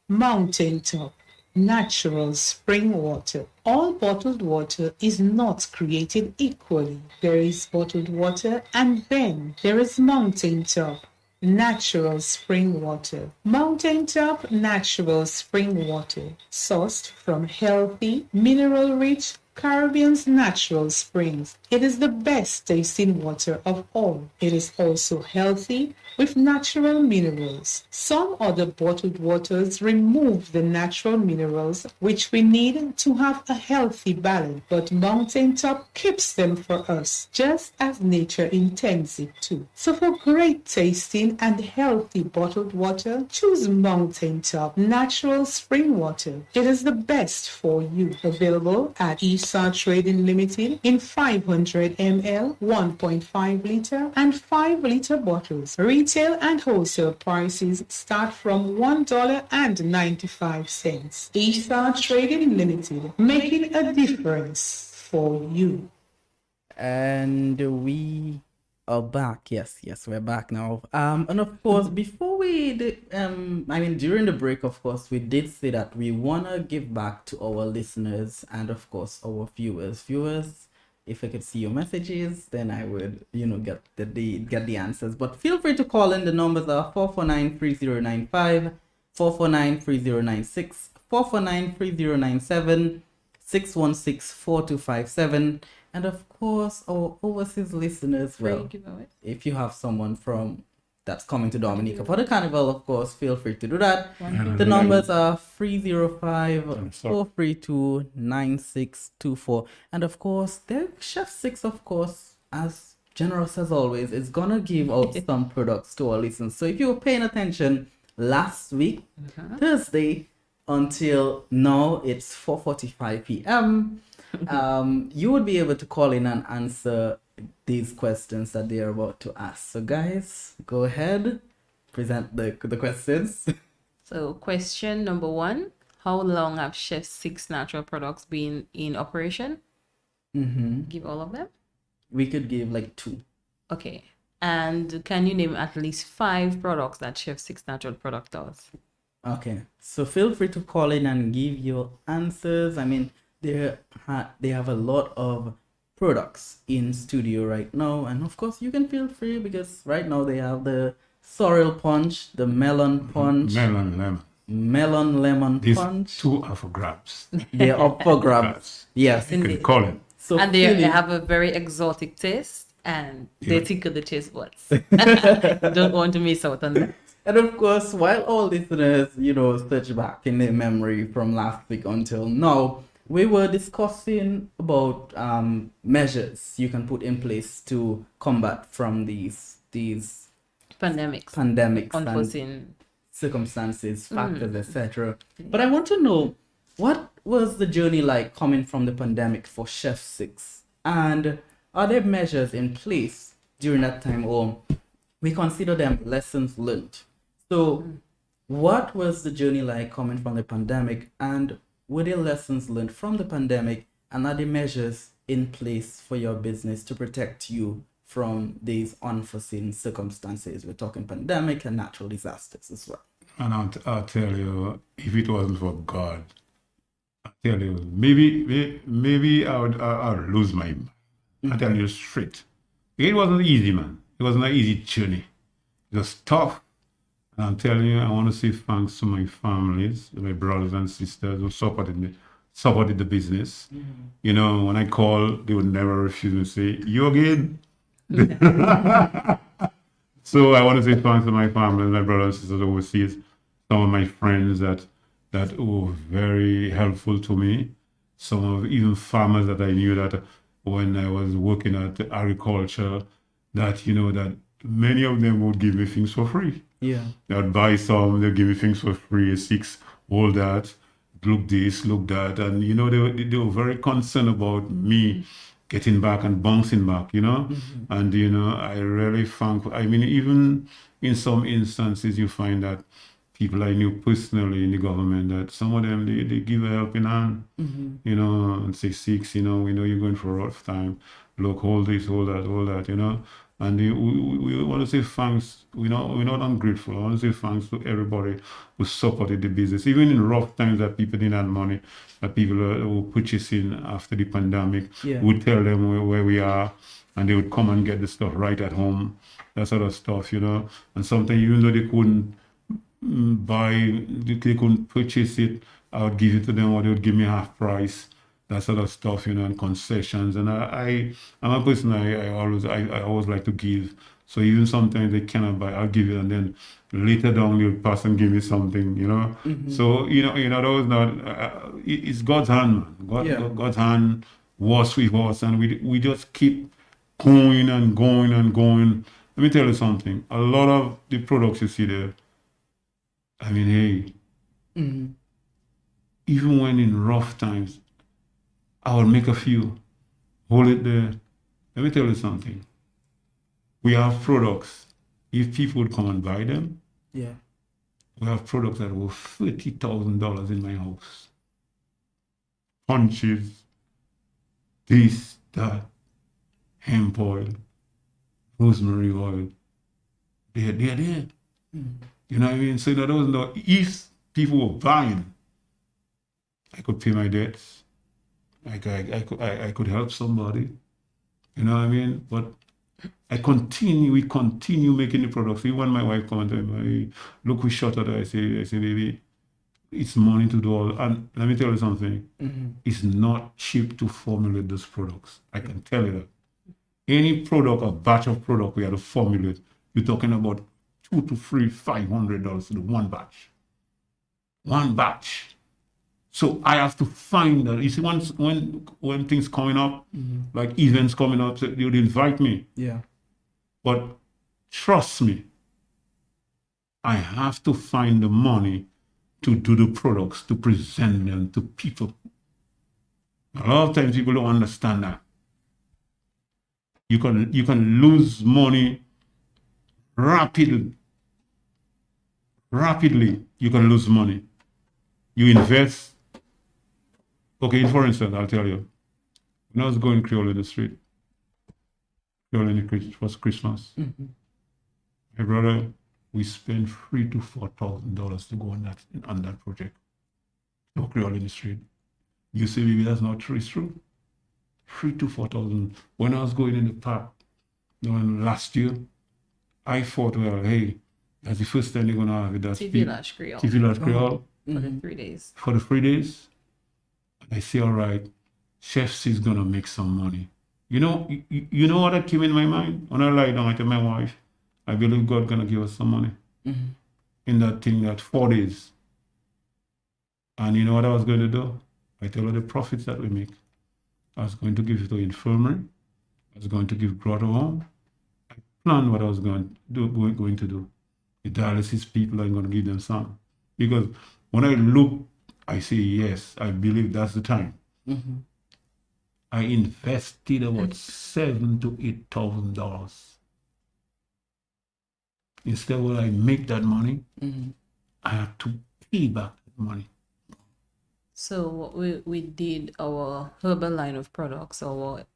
Speaker 13: Mountaintop, natural spring water. All bottled water is not created equally. There is bottled water and then there is Mountaintop. Natural spring water. Mountaintop natural spring water, sourced from healthy, mineral-rich Caribbean's natural springs. It is the best tasting water of all. It is also healthy with natural minerals. Some other bottled waters remove the natural minerals which we need to have a healthy balance, but Mountaintop keeps them for us, just as nature intends it to. So for great tasting and healthy bottled water, choose Mountaintop natural spring water. It is the best for you. Available at ESA Trading Limited in 500 ml, 1.5 liter and 5 liter bottles. Retail and wholesale prices start from $1.95. ESA Trading Limited, making a difference for you.
Speaker 6: And we are back. Yes, we're back now. And of course, before we did, during the break, of course, we did say that we wanna give back to our listeners and of course our viewers. If I could see your messages, then I would, get the answers. But feel free to call in. The numbers are 449-3095, 449-3096, 449-3097, 616-4257, and of course our overseas listeners. Well, if you have someone that's coming to Dominica for the carnival, of course, feel free to do that. The numbers are 305-432-9624. And of course, the Chef 6, of course, as generous as always, is gonna give out some products to our listeners. So if you were paying attention last week, Thursday, until now, it's 4:45 p.m. You would be able to call in and answer these questions that they are about to ask. So guys, go ahead, present the questions.
Speaker 10: So question number 1, how long have Chef 6 natural products been in operation? Give all of them?
Speaker 6: We could give like 2.
Speaker 10: Okay. And can you name at least 5 products that Chef 6 Natural Product does?
Speaker 6: Okay, so feel free to call in and give your answers. I mean, they have a lot of products in studio right now, and of course you can feel free because right now they have the sorrel punch, the melon punch, melon lemon
Speaker 11: These
Speaker 6: punch.
Speaker 11: 2 are for grabs.
Speaker 6: They're up for grabs. Yes,
Speaker 11: You can call it.
Speaker 6: so
Speaker 10: And they
Speaker 6: feel it.
Speaker 10: have a very exotic taste, and they tickle the taste buds. Don't want to miss out on that.
Speaker 6: And of course, while all listeners, search back in their memory from last week until now, we were discussing about measures you can put in place to combat from these
Speaker 10: Pandemics.
Speaker 6: and
Speaker 10: Unforeseen.
Speaker 6: circumstances, factors, etc. But I want to know, what was the journey like coming from the pandemic for Chef 6? And are there measures in place during that time, or we consider them lessons learned? So what was the journey like coming from the pandemic, and were there lessons learned from the pandemic, and are there measures in place for your business to protect you from these unforeseen circumstances? We're talking pandemic and natural disasters as well.
Speaker 11: And I'll tell you, if it wasn't for God, I'll tell you, maybe I would lose my mind. I'll tell you straight. It wasn't easy, man. It wasn't an easy journey. It was tough. And I'm telling you, I want to say thanks to my families, my brothers and sisters who supported the business. When I call, they would never refuse me to say, "You again?" So I want to say thanks to my family, my brothers and sisters overseas, some of my friends that were very helpful to me, some of even farmers that I knew that when I was working at agriculture, that that many of them would give me things for free.
Speaker 6: Yeah.
Speaker 11: They would buy some, they'd give me things for free, 6, all that, look this, look that. And, they were very concerned about me getting back and bouncing back, And, I really even in some instances, you find that people I knew personally in the government, that some of them, they give a helping hand, and say, 6, we know you're going for a rough time. Look, hold this, hold that, And we want to say thanks. We're not ungrateful. I want to say thanks to everybody who supported the business, even in rough times that people didn't have money, that people who were purchasing after the pandemic.
Speaker 6: Yeah.
Speaker 11: Would tell them where we are, and they would come and get the stuff right at home, that sort of stuff, And sometimes, even though they couldn't they couldn't purchase it, I would give it to them, or they would give me half price. That sort of stuff, and concessions. And I'm a person, I always like to give. So even sometimes they cannot buy, I'll give it, and then later down they'll pass and give me something, So that was not. It's God's hand, man. God's hand was with us, and we just keep going and going and going. Let me tell you something. A lot of the products you see there, even when in rough times, I will make a few, hold it there. Let me tell you something. We have products, if people would come and buy them,
Speaker 6: Yeah.
Speaker 11: we have products that were $30,000 in my house. Punches, this, that, hemp oil, rosemary oil. They're there. You know what I mean? So that was not, if people were buying, I could pay my debts. I could help somebody, you know what I mean? But we continue making the products. Even when my wife comes and tells me, look, we shot at her, I say, baby, it's money to do all. And let me tell you something. It's not cheap to formulate those products. I can tell you that. Any product, a batch of product we have to formulate, you're talking about $200 to $500 to do one batch. One batch. So I have to find that. You see, when things coming up, like events coming up, so you'd invite me.
Speaker 6: Yeah.
Speaker 11: But trust me, I have to find the money to do the products, to present them to people. A lot of times people don't understand that. You can lose money rapidly. Rapidly, you can lose money. You invest. Okay, for instance, I'll tell you. When I was going Creole in the street, It was Christmas. My brother, we spent $3,000 to $4,000 to go on that project. No Creole in the street. You say maybe that's not true. It's true. $3,000 to $4,000. When I was going in the park, last year, I thought, well, hey, that's the first time they're gonna have it. That's
Speaker 10: TV Village Creole.
Speaker 11: TV Village Creole.
Speaker 10: For the 3 days.
Speaker 11: For the 3 days. And I say, all right, Chef C is gonna make some money. You know what that came in my mind? When I lie down, I tell my wife, I believe God gonna give us some money. In that thing, that 4 days. And you know what I was going to do? I tell her the profits that we make. I was going to give it to infirmary. I was going to give Grotto Home. I planned what I was going to do. The dialysis people, I'm going to give them some. Because when I look, I say, yes, I believe that's the time. I invested about $7,000 to $8,000. Instead of when I make that money, I have to pay back that money.
Speaker 10: So what we did our herbal line of products, our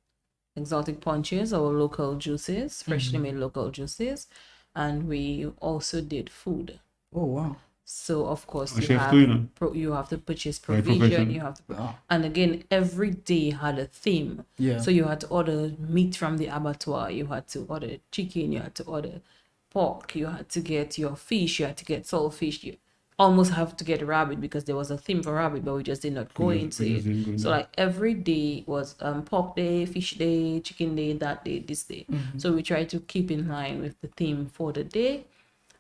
Speaker 10: exotic punches, our local juices, freshly made local juices, and we also did food.
Speaker 6: Oh wow!
Speaker 10: So of course you have to purchase
Speaker 11: Right,
Speaker 10: provision. You have to, and again every day had a theme.
Speaker 6: Yeah.
Speaker 10: So you had to order meat from the abattoir. You had to order chicken. You had to order pork. You had to get your fish. You had to get saltfish. You almost have to get rabbit because there was a theme for rabbit, but we just did not go into it. So like every day was pork day, fish day, chicken day, that day, this day. So we try to keep in line with the theme for the day.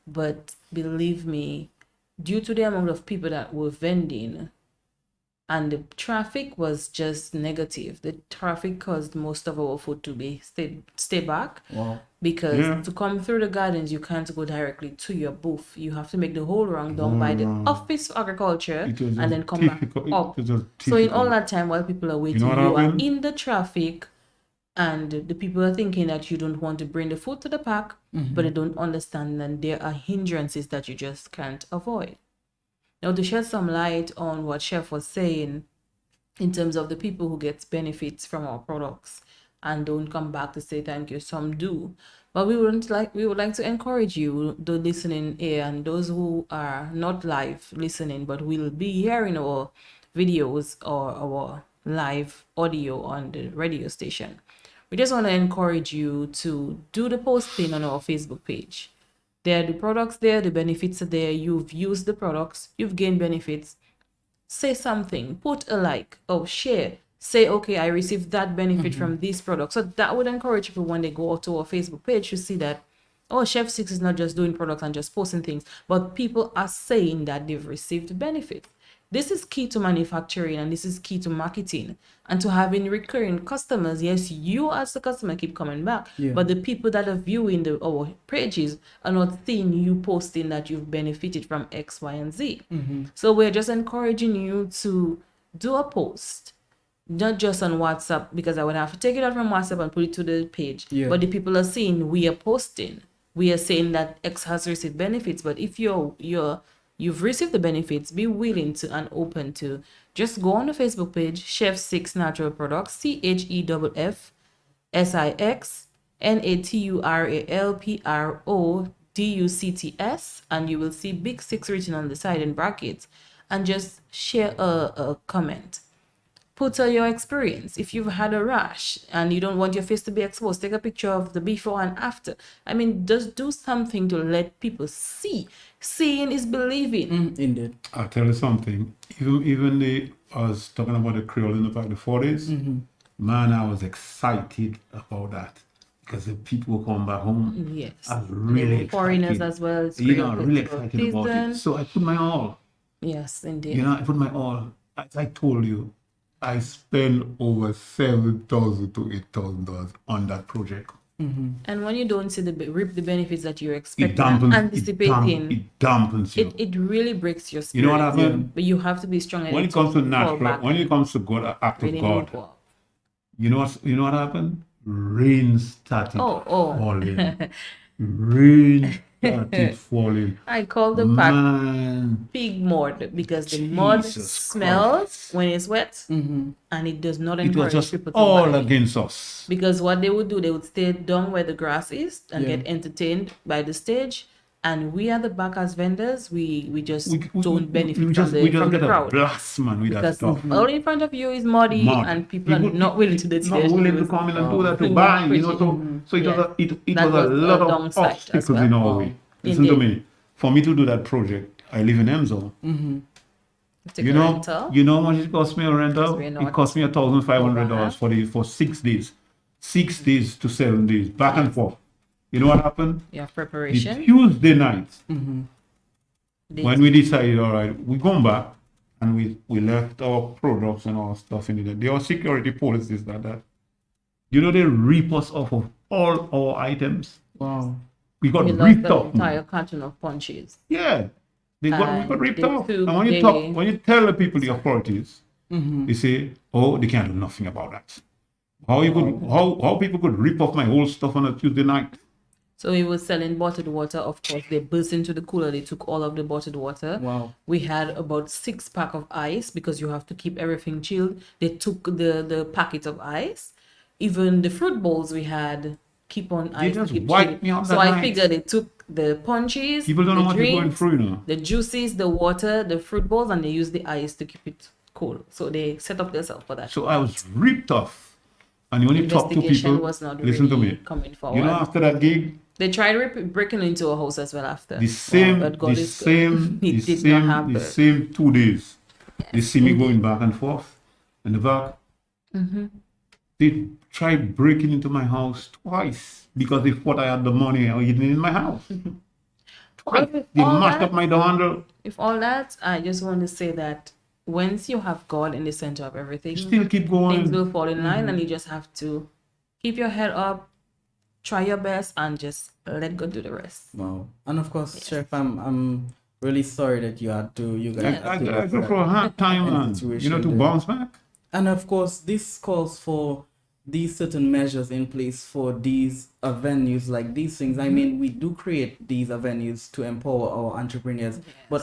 Speaker 10: But believe me, due to the amount of people that were vending and the traffic was just negative. The traffic caused most of our food to be stay back.
Speaker 6: Wow.
Speaker 10: Because to come through the gardens, you can't go directly to your booth. You have to make the whole round down by the Office of Agriculture and then come back up. So in all that time, while people are waiting, you are in the traffic, and the people are thinking that you don't want to bring the food to the pack, but they don't understand that there are hindrances that you just can't avoid. Now, to shed some light on what Chef was saying in terms of the people who get benefits from our products and don't come back to say thank you, some do. But we would like to encourage you, the listening ear, and those who are not live listening, but will be hearing our videos or our live audio on the radio station. We just want to encourage you to do the posting on our Facebook page. There are the products there, the benefits are there. You've used the products, you've gained benefits. Say something, put a like, or share. Say, okay, I received that benefit from these products. So that would encourage people when they go to our Facebook page to see that, oh, Chef Six is not just doing products and just posting things, but people are saying that they've received benefits. This is key to manufacturing, and this is key to marketing and to having recurring customers. Yes, you as the customer keep coming back, but the people that are viewing our pages are not seeing you posting that you've benefited from X, Y, and Z. So we're just encouraging you to do a post, not just on WhatsApp, because I would have to take it out from WhatsApp and put it to the page. But the people are seeing we are posting. We are saying that X has received benefits. But if you've received the benefits, be willing to and open to just go on the Facebook page, Chef Six Natural Products, CHEFFSIXNATURALPRODUCTS, and you will see Big Six written on the side in brackets, and just share a comment. Put your experience. If you've had a rash and you don't want your face to be exposed, take a picture of the before and after. I mean, just do something to let people see. Seeing is believing.
Speaker 6: Indeed.
Speaker 11: I'll tell you something. Even I was talking about the Creole in the 4 days. Man, I was excited about that because the people who come back home.
Speaker 10: Yes.
Speaker 11: I was really excited.
Speaker 10: Foreigners as well.
Speaker 11: Really excited about it. So I put my all.
Speaker 10: Yes, indeed.
Speaker 11: I put my all. As I told you, I spent over $7,000 to $8,000 on that project.
Speaker 10: And when you don't see reap the benefits that you're expecting, anticipating,
Speaker 11: it dampens you.
Speaker 10: It really breaks your spirit.
Speaker 11: You know what happened?
Speaker 10: But you have to be strong.
Speaker 11: When it comes to natural, when it comes to God, act of God, you know what happened? Rain started falling. Rain started falling.
Speaker 10: I called the pack.
Speaker 11: Man,
Speaker 10: pig mud because the mud
Speaker 11: Jesus
Speaker 10: smells
Speaker 11: Christ.
Speaker 10: when it's wet
Speaker 6: Mm-hmm.
Speaker 10: and it does not
Speaker 11: It was
Speaker 10: encourage
Speaker 11: just
Speaker 10: people to
Speaker 11: all
Speaker 10: buy.
Speaker 11: against us.
Speaker 10: Because what they would do, they would stay down where the grass is and
Speaker 6: Yeah.
Speaker 10: get entertained by the stage. And we at the back as vendors, we just
Speaker 11: We
Speaker 10: don't benefit
Speaker 11: we
Speaker 10: from
Speaker 11: just,
Speaker 10: the,
Speaker 11: we just
Speaker 10: from the
Speaker 11: get a
Speaker 10: crowd.
Speaker 11: blast, man, with that
Speaker 10: Because
Speaker 11: stuff.
Speaker 10: all in front of you is muddy
Speaker 11: Mud.
Speaker 10: and people are not willing to do
Speaker 11: not willing to come in and do that to buy, you know. So it was it
Speaker 10: That
Speaker 11: was a
Speaker 10: was
Speaker 11: lot
Speaker 10: a
Speaker 11: of
Speaker 10: downside as
Speaker 11: obstacles
Speaker 10: well.
Speaker 11: in our way. Listen to
Speaker 10: Indeed.
Speaker 11: me. For me to do that project, I live in Emsall.
Speaker 10: Take
Speaker 11: You
Speaker 10: a
Speaker 11: know,
Speaker 10: rental.
Speaker 11: you know how much it cost me a rental?
Speaker 10: we're
Speaker 11: It
Speaker 10: not
Speaker 11: cost me $1,500 for 6 days, 6 days to 7 days, back and forth. You know what happened?
Speaker 10: You have
Speaker 11: The
Speaker 10: preparation.
Speaker 11: Tuesday night,
Speaker 10: They-
Speaker 11: when we decided, all right, we come back and we left our products and our stuff in there. There are security policies that. You know, they rip us off of all our items.
Speaker 6: Wow.
Speaker 11: We got
Speaker 10: we
Speaker 11: ripped
Speaker 10: lost an
Speaker 11: off. man.
Speaker 10: entire carton of punches.
Speaker 11: Yeah, we got
Speaker 10: And
Speaker 11: ripped
Speaker 10: they
Speaker 11: off.
Speaker 10: took
Speaker 11: And when you
Speaker 10: the-
Speaker 11: when you tell the people, the authorities, they say, oh, they can't do nothing about that. How people could rip off my whole stuff on a Tuesday night?
Speaker 10: So we were selling bottled water. Of course, they burst into the cooler. They took all of the bottled water.
Speaker 6: Wow.
Speaker 10: We had about 6 pack of ice because you have to keep everything chilled. They took the packet of ice. Even the fruit bowls we had keep on ice. to
Speaker 11: just
Speaker 10: keep
Speaker 11: wiped
Speaker 10: chilled.
Speaker 11: me out
Speaker 10: So
Speaker 11: that
Speaker 10: I
Speaker 11: night.
Speaker 10: figured they took the punches,
Speaker 11: People don't know
Speaker 10: the
Speaker 11: what they're going
Speaker 10: drinks,
Speaker 11: through, you know.
Speaker 10: the juices, the water, the fruit bowls, and they use the ice to keep it cool. So they set up themselves for that.
Speaker 11: So I was ripped off. And when you talk to
Speaker 10: Investigation
Speaker 11: people,
Speaker 10: was not
Speaker 11: listen to
Speaker 10: really
Speaker 11: me.
Speaker 10: coming
Speaker 11: You
Speaker 10: forward.
Speaker 11: know, after that gig,
Speaker 10: They tried breaking into a house as well after.
Speaker 11: the same,
Speaker 10: But God
Speaker 11: the
Speaker 10: is good.
Speaker 11: same,
Speaker 10: It
Speaker 11: the
Speaker 10: did not
Speaker 11: same,
Speaker 10: happen.
Speaker 11: the same 2 days. They see me going back and forth in the back.
Speaker 10: Mm-hmm.
Speaker 11: They tried breaking into my house twice because they thought I had the money hidden in my house. Twice.
Speaker 10: with
Speaker 11: They
Speaker 10: all
Speaker 11: mashed
Speaker 10: that-
Speaker 11: up my door handle.
Speaker 10: If all that, I just want to say that once you have God in the center of everything,
Speaker 11: Still keep going.
Speaker 10: things will fall in line, and you just have to keep your head up, try your best, and just let God do the rest.
Speaker 6: Wow. And of course, Chef, I'm really sorry that you guys
Speaker 11: I
Speaker 6: had to
Speaker 11: go
Speaker 6: that
Speaker 11: for a hard time,
Speaker 6: kind of
Speaker 11: man. You
Speaker 6: situation
Speaker 11: know, to
Speaker 6: there.
Speaker 11: bounce back.
Speaker 6: And of course, this calls for these certain measures in place for these venues like these things. I mean, we do create these venues to empower our entrepreneurs, but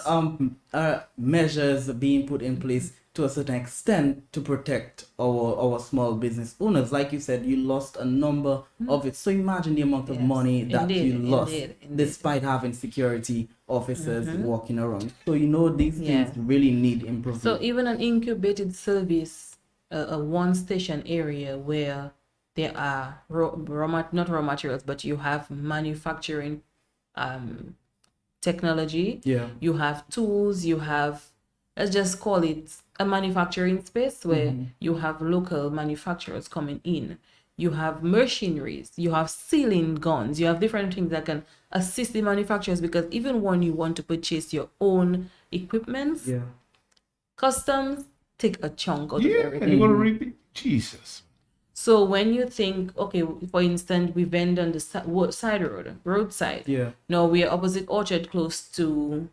Speaker 6: measures being put in place to a certain extent to protect our small business owners. Like you said, you lost a number of it. So imagine the amount of money that
Speaker 10: Indeed,
Speaker 6: you lost
Speaker 10: indeed.
Speaker 6: despite having security officers walking around. So these
Speaker 10: Yeah.
Speaker 6: things really need improvement.
Speaker 10: So even an incubated service, a one station area where there are not raw materials, but you have manufacturing technology.
Speaker 6: Yeah.
Speaker 10: You have tools, you have, let's just call it a manufacturing space where you have local manufacturers coming in. You have machineries, you have sealing guns, you have different things that can assist the manufacturers, because even when you want to purchase your own equipment,
Speaker 6: Yeah.
Speaker 10: customs take a chunk out of
Speaker 11: Yeah,
Speaker 10: everything.
Speaker 11: you're gonna repeat. Jesus.
Speaker 10: So when you think, okay, for instance, we vend on the roadside.
Speaker 6: Yeah.
Speaker 10: No, we are opposite Orchard, close to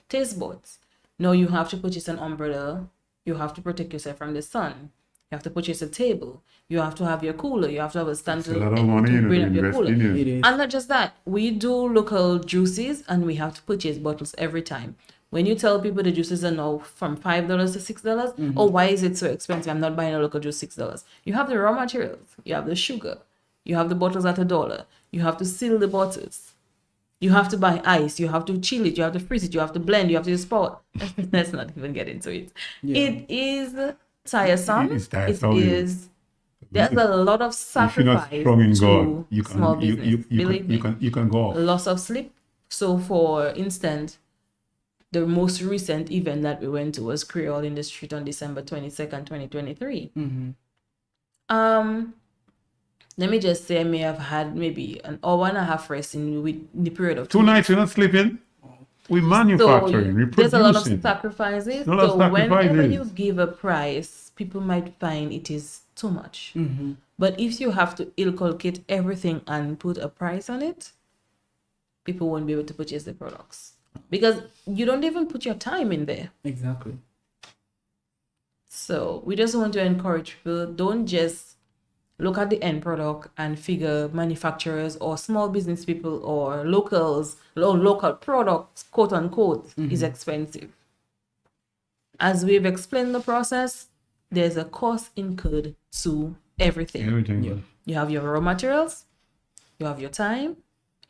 Speaker 10: taste buds. No, you have to purchase an umbrella. You have to protect yourself from the sun. You have to purchase a table. You have to have your cooler. You have to have a stand
Speaker 11: It's a lot of money, you know,
Speaker 10: bring
Speaker 11: to
Speaker 10: up your
Speaker 11: invest
Speaker 10: cooler.
Speaker 11: in it.
Speaker 6: It is.
Speaker 10: And not just that, we do local juices and we have to purchase bottles every time. When you tell people the juices are now from $5 to $6, oh, why is it so expensive? I'm not buying a local juice $6. You have the raw materials, you have the sugar, you have the bottles at $1. You have to seal the bottles. You have to buy ice, you have to chill it, you have to freeze it, you have to blend, you have to use spot. Let's not even get into it.
Speaker 6: Yeah.
Speaker 10: It is tiresome.
Speaker 11: It's tiresome,
Speaker 10: It
Speaker 11: yeah.
Speaker 10: is. There's a lot of
Speaker 11: If you're not
Speaker 10: sacrifice
Speaker 11: strong in
Speaker 10: to
Speaker 11: God, you
Speaker 10: small
Speaker 11: can you,
Speaker 10: business.
Speaker 11: you,
Speaker 10: Believe me.
Speaker 11: you can go off.
Speaker 10: Loss of sleep. So, for instance, the most recent event that we went to was Creole in the Street on December 22nd, 2023. Let me just say, I may have had maybe an hour and a half rest in the period of
Speaker 11: 2 nights you're not sleeping. We manufacturing, we
Speaker 10: there's a lot of
Speaker 11: producing.
Speaker 10: sacrifices.
Speaker 11: A lot of
Speaker 10: So whenever
Speaker 11: sacrifices.
Speaker 10: you give a price, people might find it is too much. But if you have to inculcate everything and put a price on it, people won't be able to purchase the products, because you don't even put your time in there.
Speaker 6: Exactly.
Speaker 10: So we just want to encourage people, don't just look at the end product and figure manufacturers or small business people or locals or local products, quote unquote, is expensive. As we've explained the process, there's a cost incurred to everything.
Speaker 11: Everything.
Speaker 10: You have your raw materials, you have your time,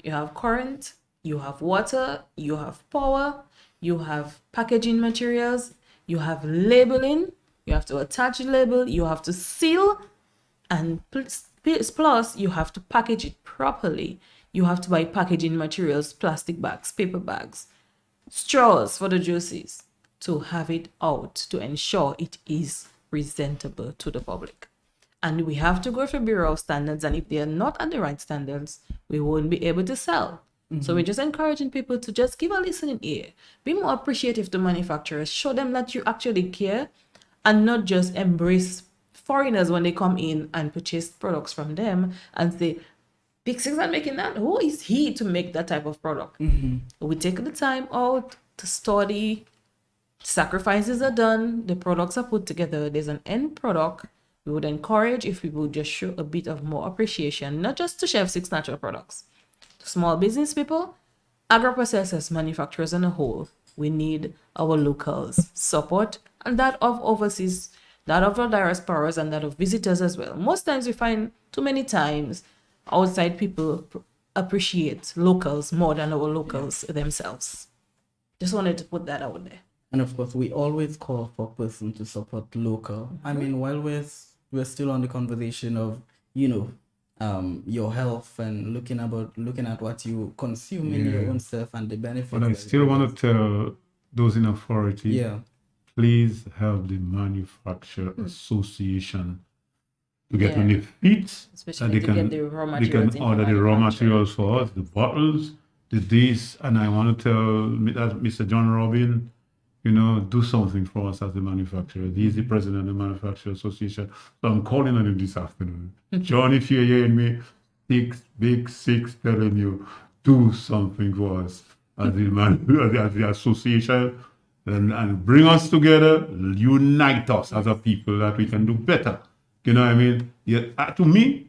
Speaker 10: you have current, you have water, you have power, you have packaging materials, you have labeling, you have to attach the label, you have to seal, and plus you have to package it properly. You have to buy packaging materials, plastic bags, paper bags, straws for the juices to have it out to ensure it is presentable to the public. And we have to go for Bureau of Standards, and if they are not at the right standards, we won't be able to sell. So we're just encouraging people to just give a listening ear. Be more appreciative to manufacturers. Show them that you actually care and not just embrace foreigners when they come in and purchase products from them and say, Big Six are making that. Who is he to make that type of product? We take the time out to study. Sacrifices are done. The products are put together. There's an end product. We would encourage if people would just show a bit of more appreciation, not just to Chef Six Natural Products. To small business people, agro-processors, manufacturers on a whole, we need our locals' support and that of overseas, that of our diasporas and that of visitors as well. Most times we find too many times outside people appreciate locals more than our locals themselves. Just wanted to put that out there.
Speaker 6: And of course, we always call for person to support local. I mean, while we're still on the conversation of, your health and looking at what you consume in your own self and the benefits.
Speaker 11: But I still want to tell those in authority, please help the manufacturer association to get on their feet,
Speaker 10: Especially
Speaker 11: that they
Speaker 10: to
Speaker 11: can
Speaker 10: get the raw materials
Speaker 11: they
Speaker 10: in
Speaker 11: can order
Speaker 10: from
Speaker 11: the raw
Speaker 10: manufacturer.
Speaker 11: materials for us, the bottles, the this, and I want to tell that Mr. John Robin, do something for us as the manufacturer. He's the president of the Manufacturer Association. So I'm calling on him this afternoon. John, if you're hearing me, Big Six telling you, do something for us as the association and bring us together, unite us as a people that we can do better. You know what I mean? To me,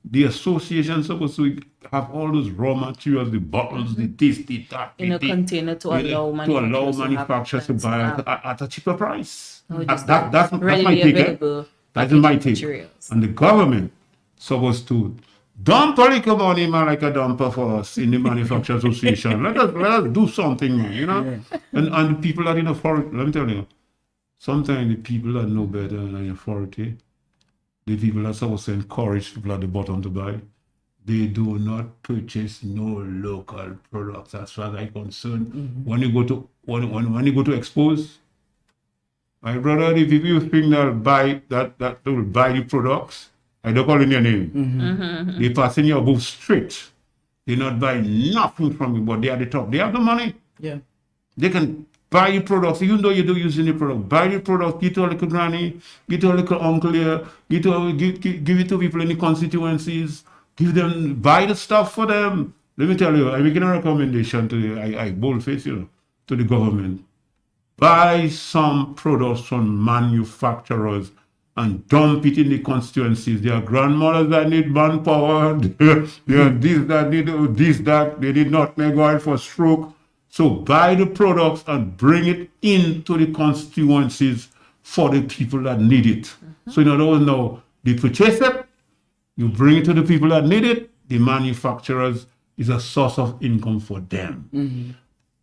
Speaker 11: the association is supposed to have all those raw materials, the bottles, the this, the that,
Speaker 10: In a container to allow
Speaker 11: manufacturers to buy at a cheaper price.
Speaker 10: Or
Speaker 11: That's
Speaker 10: just
Speaker 11: my
Speaker 10: readily
Speaker 11: take.
Speaker 10: available
Speaker 11: That's my
Speaker 10: packaging
Speaker 11: take.
Speaker 10: materials.
Speaker 11: And the government supposed to dump a little money, man, like a dumper for us in the manufacturer association. Let us do something, man, And the people that in authority, let me tell you, sometimes the people that know better than authority, the people that supposed to encourage people at the bottom to buy, they do not purchase no local products as far as I'm concerned. When you go to expose, my brother, the people you think that will buy the products, I don't call in your name. They pass in your booth straight. They not buy nothing from you, but they are the top. They have the money.
Speaker 6: Yeah.
Speaker 11: They can buy the products, even though you don't use any product. Buy the product, get to a little granny, get to a little uncle here, give it to people in the constituencies, buy the stuff for them. Let me tell you, I'm making a recommendation to I boldface, to the government. Buy some products from manufacturers and dump it in the constituencies. There are grandmothers that need manpower. There are these that need this, that. They did not make oil for stroke. So buy the products and bring it into the constituencies for the people that need it. So in other words, now, they purchase it, you bring it to the people that need it, the manufacturers is a source of income for them.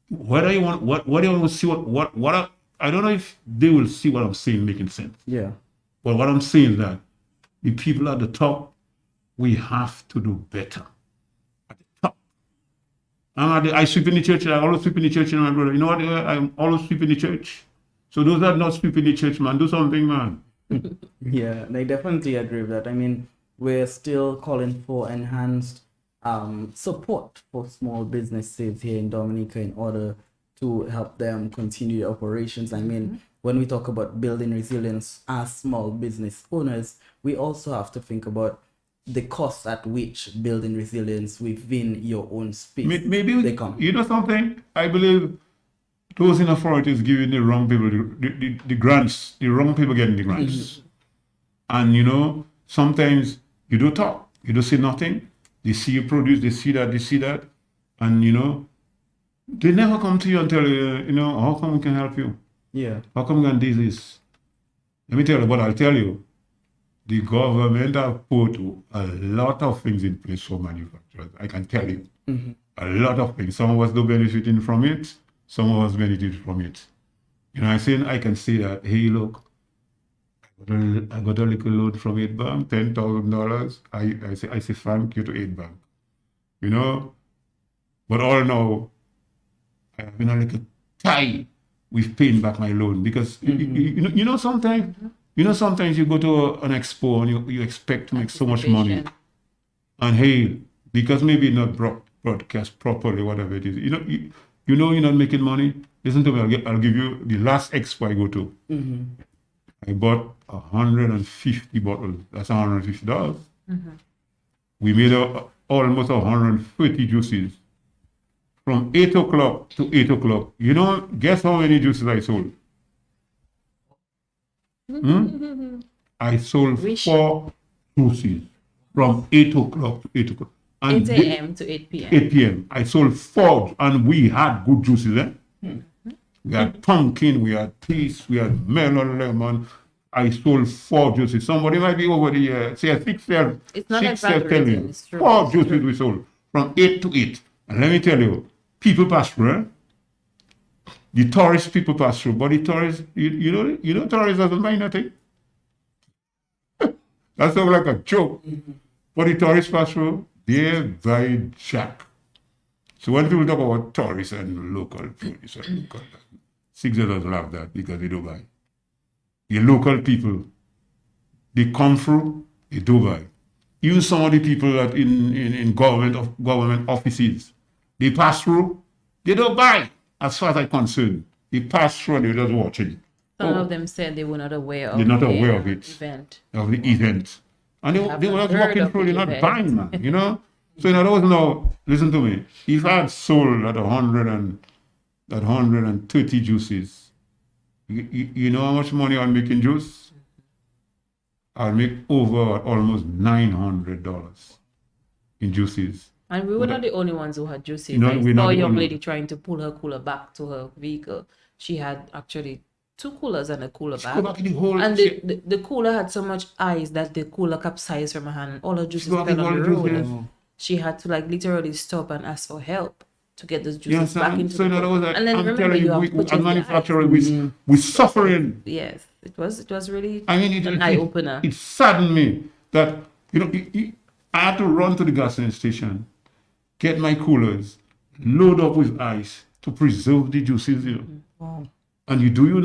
Speaker 11: Whether you want, what do you want to see, I don't know if they will see what I'm saying making sense.
Speaker 6: Yeah.
Speaker 11: But what I'm saying is that the people at the top, we have to do better. At the top. I sweep in the church, I always sweep in the church, my brother. You know what? I'm always sweeping the church. So those that are not sweeping the church, man, do something, man.
Speaker 6: Yeah, I definitely agree with that. I mean, we're still calling for enhanced support for small businesses here in Dominica in order to help them continue their operations. I mean, when we talk about building resilience as small business owners, we also have to think about the cost at which building resilience within your own space.
Speaker 11: Maybe
Speaker 6: they come.
Speaker 11: You know something? I believe those in authorities giving the wrong people the grants, the wrong people getting the grants. And sometimes You don't talk. You don't say nothing. They see you produce. They see that, and they never come to you and tell you, how come we can help you?
Speaker 6: Yeah.
Speaker 11: How come we can do this? Let me tell you, but I'll tell you, the government have put a lot of things in place for manufacturers. I can tell you. A lot of things. Some of us don't benefiting from it. Some of us benefit from it. I can say that, hey, look, I got a little loan from 8 Bank, $10,000. I say thank you to 8 Bank. But all now, I have been a little tight with paying back my loan because sometimes you go to an expo and you expect to make so much money, and hey, because maybe not broadcast properly, whatever it is, you're not making money. Listen to me. I'll give you the last expo I go to. I bought 150 bottles. That's $150. We made almost 130 juices. From 8 o'clock to 8 o'clock. Guess how many juices I sold? I sold 4 juices from 8 o'clock to 8 o'clock.
Speaker 10: 8 a.m. to 8 p.m.
Speaker 11: 8 p.m. I sold 4, and we had good juices. We had pumpkin, we had peach, we had melon, lemon. I sold 4 juices. Somebody might be over the say 6 sales.
Speaker 10: It's not
Speaker 11: 6 sales tell
Speaker 10: exaggerating.
Speaker 11: you.
Speaker 10: It's true.
Speaker 11: 4 juices we sold from 8 to 8. And let me tell you, people pass through. The tourist people pass through, but the tourists, tourists doesn't buy nothing. That sounds like a joke. But the tourists pass through, they buy jack. So when people talk about tourists and local produce and local, Six doesn't love that because they don't buy. The local people, they come through, they do buy. Even some of the people that in government offices, they pass through, they don't buy. As far as I'm concerned, they pass through and they're just watching.
Speaker 10: Some of them said they were not aware of
Speaker 11: They're not aware
Speaker 10: the
Speaker 11: of it.
Speaker 10: event.
Speaker 11: Of the event. And they were just
Speaker 10: heard
Speaker 11: walking
Speaker 10: of
Speaker 11: through,
Speaker 10: the
Speaker 11: they're not
Speaker 10: event.
Speaker 11: buying, man, So in other words, now, listen to me. If I had sold at 130 juices, you know how much money I'm making juice? I'll make over almost $900 in juices.
Speaker 10: And we were not the only ones who had juices.
Speaker 11: No,
Speaker 10: I
Speaker 11: we're
Speaker 10: saw
Speaker 11: not
Speaker 10: a
Speaker 11: the
Speaker 10: young
Speaker 11: only-
Speaker 10: lady trying to pull her cooler back to her vehicle. She had actually 2 coolers and a cooler
Speaker 11: Go
Speaker 10: bag.
Speaker 11: back in the whole
Speaker 10: And the cooler had so much ice that the cooler capsized from her hand and all her juices
Speaker 11: Go back
Speaker 10: fell
Speaker 11: in
Speaker 10: on the
Speaker 11: all the
Speaker 10: road.
Speaker 11: juices.
Speaker 10: She had to literally stop and ask for help to get those
Speaker 11: You
Speaker 10: juices back
Speaker 11: understand?
Speaker 10: into
Speaker 11: So
Speaker 10: the
Speaker 11: in other
Speaker 10: cooler.
Speaker 11: words,
Speaker 10: And then
Speaker 11: I'm
Speaker 10: remember,
Speaker 11: telling
Speaker 10: you
Speaker 11: you,
Speaker 10: have
Speaker 11: we,
Speaker 10: to purchase
Speaker 11: as
Speaker 10: the ice.
Speaker 11: manufacturers, we're suffering.
Speaker 10: Yes, it was really
Speaker 11: I mean,
Speaker 10: an eye opener.
Speaker 11: it saddened me that, I had to run to the gasoline station, get my coolers, load up with ice to preserve the juices.
Speaker 6: Wow.
Speaker 11: And do you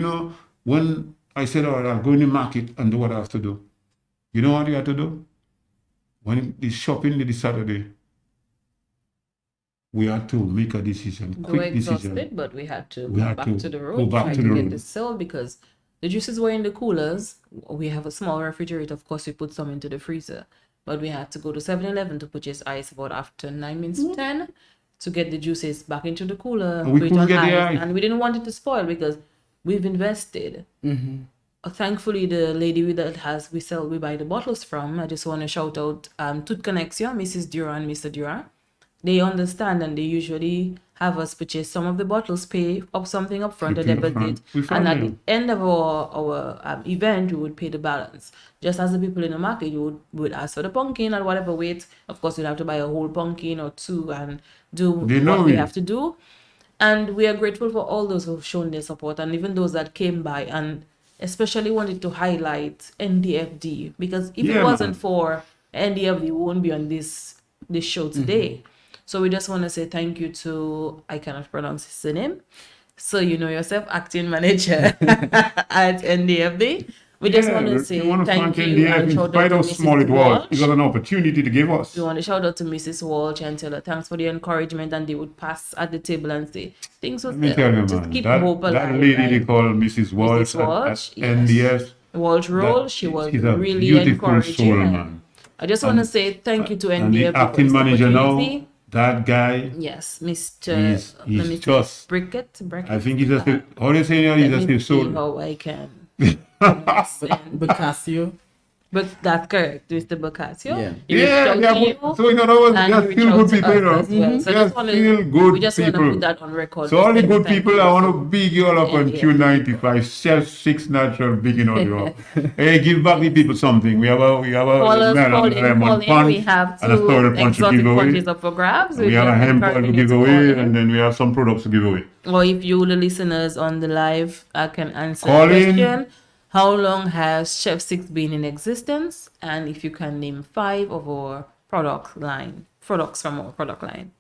Speaker 11: know when I said, all right, I'll go in the market and do what I have to do. You know what you have to do? When the shopping day Saturday, we had to make a decision,
Speaker 10: We were
Speaker 11: quick
Speaker 10: exhausted,
Speaker 11: decision.
Speaker 10: but we had to
Speaker 11: We
Speaker 10: go
Speaker 11: had
Speaker 10: back
Speaker 11: to
Speaker 10: to the
Speaker 11: go
Speaker 10: road,
Speaker 11: back
Speaker 10: try
Speaker 11: to
Speaker 10: to
Speaker 11: the
Speaker 10: get
Speaker 11: road.
Speaker 10: this sold because the juices were in the coolers. We have a small refrigerator. Of course, we put some into the freezer, but we had to go to 7-Eleven to purchase ice about after 9 minutes to 10 to get the juices back into the cooler.
Speaker 11: And we
Speaker 10: put it
Speaker 11: couldn't
Speaker 10: on
Speaker 11: get the
Speaker 10: ice,
Speaker 11: ice.
Speaker 10: and we didn't want it to spoil because we've invested. Thankfully, the lady that we buy the bottles from, I just want to shout out Toute Connexion, Mrs. Durand and Mr. Durand. They understand and they usually have us purchase some of the bottles, pay up something up front, a
Speaker 11: Pay up
Speaker 10: deposit,
Speaker 11: front. We
Speaker 10: and
Speaker 11: found
Speaker 10: at
Speaker 11: them.
Speaker 10: the end of our event, we would pay the balance. Just as the people in the market, you would ask for the pumpkin at whatever weight. Of course, you'd have to buy a whole pumpkin or 2 and do
Speaker 11: They know
Speaker 10: what we
Speaker 11: me.
Speaker 10: have to do. And we are grateful for all those who've shown their support and even those that came by and especially wanted to highlight NDFD because if it
Speaker 11: Yeah,
Speaker 10: wasn't
Speaker 11: man.
Speaker 10: for NDFD, we won't be on this show today. So we just want to say thank you to, I cannot pronounce his name, so you know yourself, acting manager at NDFD. We just want to say
Speaker 11: we want to
Speaker 10: thank
Speaker 11: thank
Speaker 10: you
Speaker 11: NDF
Speaker 10: and
Speaker 11: in
Speaker 10: shout out
Speaker 11: spite
Speaker 10: to
Speaker 11: of how small
Speaker 10: Mrs.
Speaker 11: it was.
Speaker 10: Walsh.
Speaker 11: It was an opportunity to give us.
Speaker 10: We want to shout out to Mrs. Walsh and tell her thanks for the encouragement, and they would pass at the table and say things was
Speaker 11: Let me tell you,
Speaker 10: just
Speaker 11: man,
Speaker 10: keep
Speaker 11: that,
Speaker 10: hope alive.
Speaker 11: that lady they
Speaker 10: right?
Speaker 11: call Mrs. Walsh,
Speaker 10: Walsh,
Speaker 11: at
Speaker 10: yes.
Speaker 11: NDS.
Speaker 10: Walsh Roll,
Speaker 11: that-
Speaker 10: she was
Speaker 11: she's a
Speaker 10: really
Speaker 11: beautiful
Speaker 10: encouraging.
Speaker 11: soul,
Speaker 10: and
Speaker 11: man.
Speaker 10: I just want to
Speaker 11: And-
Speaker 10: say thank you to
Speaker 11: And the
Speaker 10: NDF.
Speaker 11: acting manager now, that guy,
Speaker 10: Yes, Mr.
Speaker 11: he's just,
Speaker 10: Brickett.
Speaker 11: I think he's just, how do you say now? He's
Speaker 10: Let
Speaker 11: just
Speaker 10: me
Speaker 11: his
Speaker 10: see
Speaker 11: soul.
Speaker 10: how I can.
Speaker 6: Bocasio.
Speaker 10: But that's correct, Mr. Bocasio.
Speaker 6: Yeah.
Speaker 10: He reached out to you,
Speaker 11: so in other words,
Speaker 10: and
Speaker 11: just
Speaker 10: he
Speaker 11: feel
Speaker 10: reached
Speaker 11: good
Speaker 10: out to
Speaker 11: people, you know.
Speaker 10: us as well. So
Speaker 11: Just
Speaker 10: just wanna-
Speaker 11: feel good
Speaker 10: we just want to
Speaker 11: people.
Speaker 10: put that on record.
Speaker 11: So all the
Speaker 10: Just
Speaker 11: good
Speaker 10: thank
Speaker 11: people,
Speaker 10: you.
Speaker 11: I want to big you all up on
Speaker 10: Yeah.
Speaker 11: Q95, Chef 6 Natural, bigging on you up. Hey, give back the people something. We have a
Speaker 10: Call us,
Speaker 11: melon
Speaker 10: call in.
Speaker 11: lemon
Speaker 10: We
Speaker 11: punch
Speaker 10: have
Speaker 11: and a
Speaker 10: two
Speaker 11: soda punch to
Speaker 10: exotic
Speaker 11: give away.
Speaker 10: punches up for grabs.
Speaker 11: We have a
Speaker 10: just
Speaker 11: hemp oil to
Speaker 10: encouraging
Speaker 11: give
Speaker 10: you to call
Speaker 11: away,
Speaker 10: in.
Speaker 11: and then we have some products to give away.
Speaker 10: Or if you, the listeners on the live, can answer
Speaker 11: Call
Speaker 10: the
Speaker 11: in.
Speaker 10: question. How long has Chef 6 been in existence? And if you can name 5 of our products from our product line.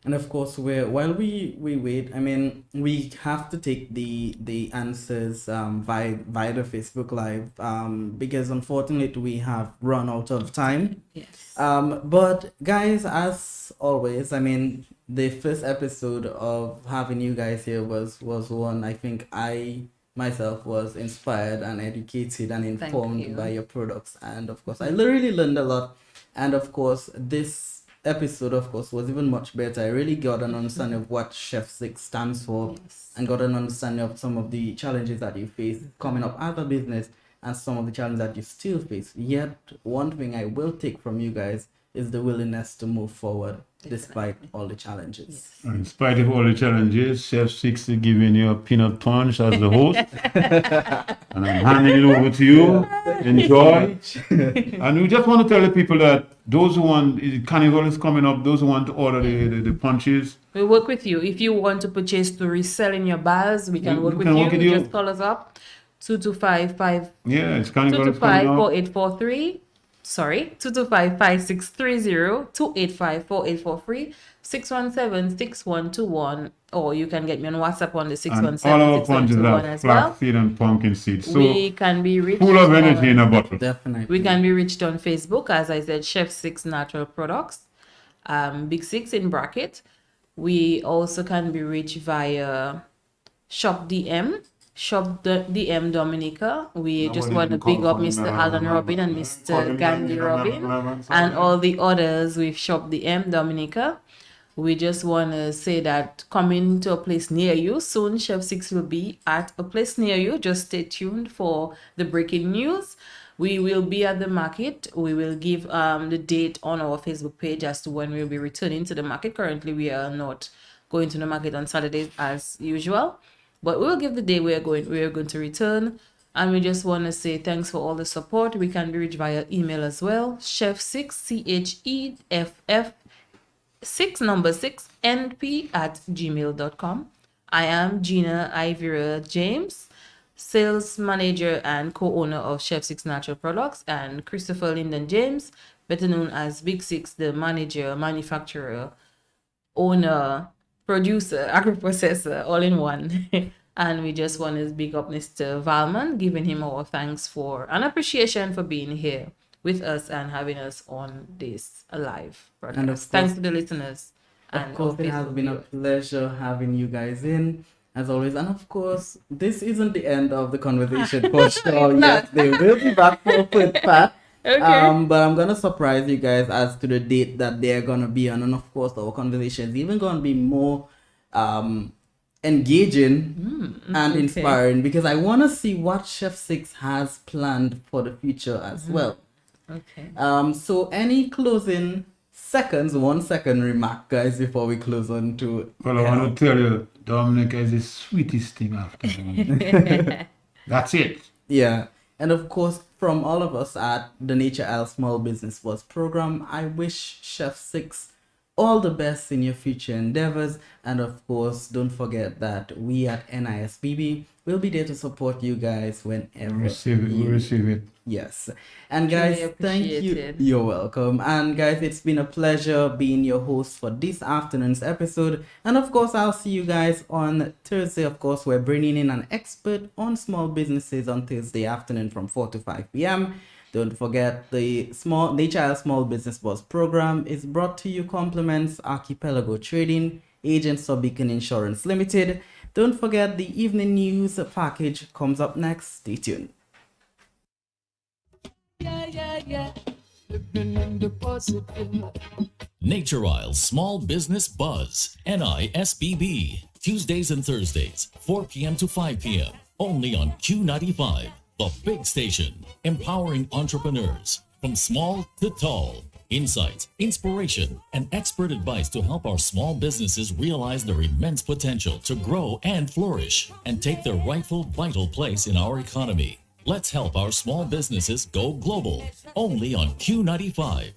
Speaker 6: And of course, while we wait, I mean, we have to take the answers via the Facebook Live because unfortunately we have run out of time.
Speaker 10: Yes.
Speaker 6: But guys, as always, I mean, the first episode of having you guys here was one I think I myself was inspired and educated and
Speaker 10: Thank
Speaker 6: informed
Speaker 10: you.
Speaker 6: by your products, and of course I really learned a lot. And of course this episode of course was even much better. I really got an understanding of what Chef 6 stands for, and got an understanding of some of the challenges that you face coming up as a business and some of the challenges that you still face. Yet one thing I will take from you guys is the willingness to move forward despite all the challenges.
Speaker 11: In spite of all the challenges, Chef 6 is giving you a peanut punch as the host. And I'm handing it over to you. Enjoy. And we just want to tell the people that those who want, Carnival is coming up, those who want to order the punches,
Speaker 10: We work with you. If you want to purchase to resell in your bars, we can
Speaker 11: We
Speaker 10: work with
Speaker 11: can
Speaker 10: you.
Speaker 11: work with you.
Speaker 10: Just call us up. 225
Speaker 11: yeah, it's Carnival is coming up.
Speaker 10: 225-4843. Sorry, 225-5630, 285-4843, 617-6121, or you can get me on WhatsApp on the
Speaker 11: And all our punches
Speaker 10: 617-6121
Speaker 11: are
Speaker 10: as well.
Speaker 11: flaxseed and pumpkin seed. So
Speaker 10: We can be reached
Speaker 11: full of energy in
Speaker 10: on-
Speaker 11: a bottle.
Speaker 6: Definitely.
Speaker 10: We can be reached on Facebook, as I said, Chef 6 Natural Products, Big 6 in bracket. We also can be reached via Shop DM, DM Dominica. We just want to big up Mr. Alan Robin and Mr. Gandhi Robin and all the others with Shop DM Dominica. We just want to say that coming to a place near you soon. Chef 6 will be at a place near you. Just stay tuned for the breaking news. We will be at the market. We will give the date on our Facebook page as to when we'll be returning to the market. Currently, we are not going to the market on Saturdays as usual, but we will give the day we are going to return. And we just want to say thanks for all the support. We can be reached via email as well. Chef6 CHEFF 6 @gmail.com. I am Gina Ivira James, sales manager and co-owner of Chef 6 Natural Products, and Christopher Lyndon James, better known as Big 6, the manager, manufacturer, owner, producer, agri-processor, all in one. And we just want to big up Mr. Valman, giving him our thanks for and appreciation for being here with us and having us on this live broadcast.
Speaker 6: And of
Speaker 10: Thanks
Speaker 6: course-
Speaker 10: to the listeners.
Speaker 6: Of course, it has been a pleasure having you guys in, as always. And of course, this isn't the end of the conversation for sure. Yes, they will be back for a third part.
Speaker 10: Okay.
Speaker 6: But I'm gonna surprise you guys as to the date that they're gonna be on, and of course, our conversation is even gonna be more engaging and
Speaker 10: okay.
Speaker 6: inspiring, because I want to see what Chef 6 has planned for the future as well.
Speaker 10: Okay.
Speaker 6: So any closing seconds, 1 second remark, guys, before we close on to
Speaker 11: Well, I want to tell you, Dominica is the sweetest thing after all. That's it.
Speaker 6: Yeah. And of course, from all of us at the Nature Isle Small Business Buzz program, I wish Chef 6 all the best in your future endeavors. And of course, don't forget that we at NISBB will be there to support you guys whenever
Speaker 11: Receive it. We
Speaker 6: you-
Speaker 11: receive it.
Speaker 6: Yes. And guys,
Speaker 10: Truly
Speaker 6: thank you.
Speaker 10: appreciated.
Speaker 6: You're welcome. And guys, it's been a pleasure being your host for this afternoon's episode. And of course, I'll see you guys on Thursday. Of course, we're bringing in an expert on small businesses on Thursday afternoon from 4 to 5 p.m. Don't forget the Nature Isle Small Business Buzz program is brought to you compliments Archipelago Trading, agents of Beacon Insurance Limited. Don't forget the evening news package comes up next. Stay tuned.
Speaker 3: Nature Isle Small Business Buzz, NISBB, Tuesdays and Thursdays, 4 p.m. to 5 p.m. Only on Q95, The Big Station, empowering entrepreneurs from small to tall. Insights, inspiration, and expert advice to help our small businesses realize their immense potential to grow and flourish and take their rightful vital place in our economy. Let's help our small businesses go global. Only on Q95.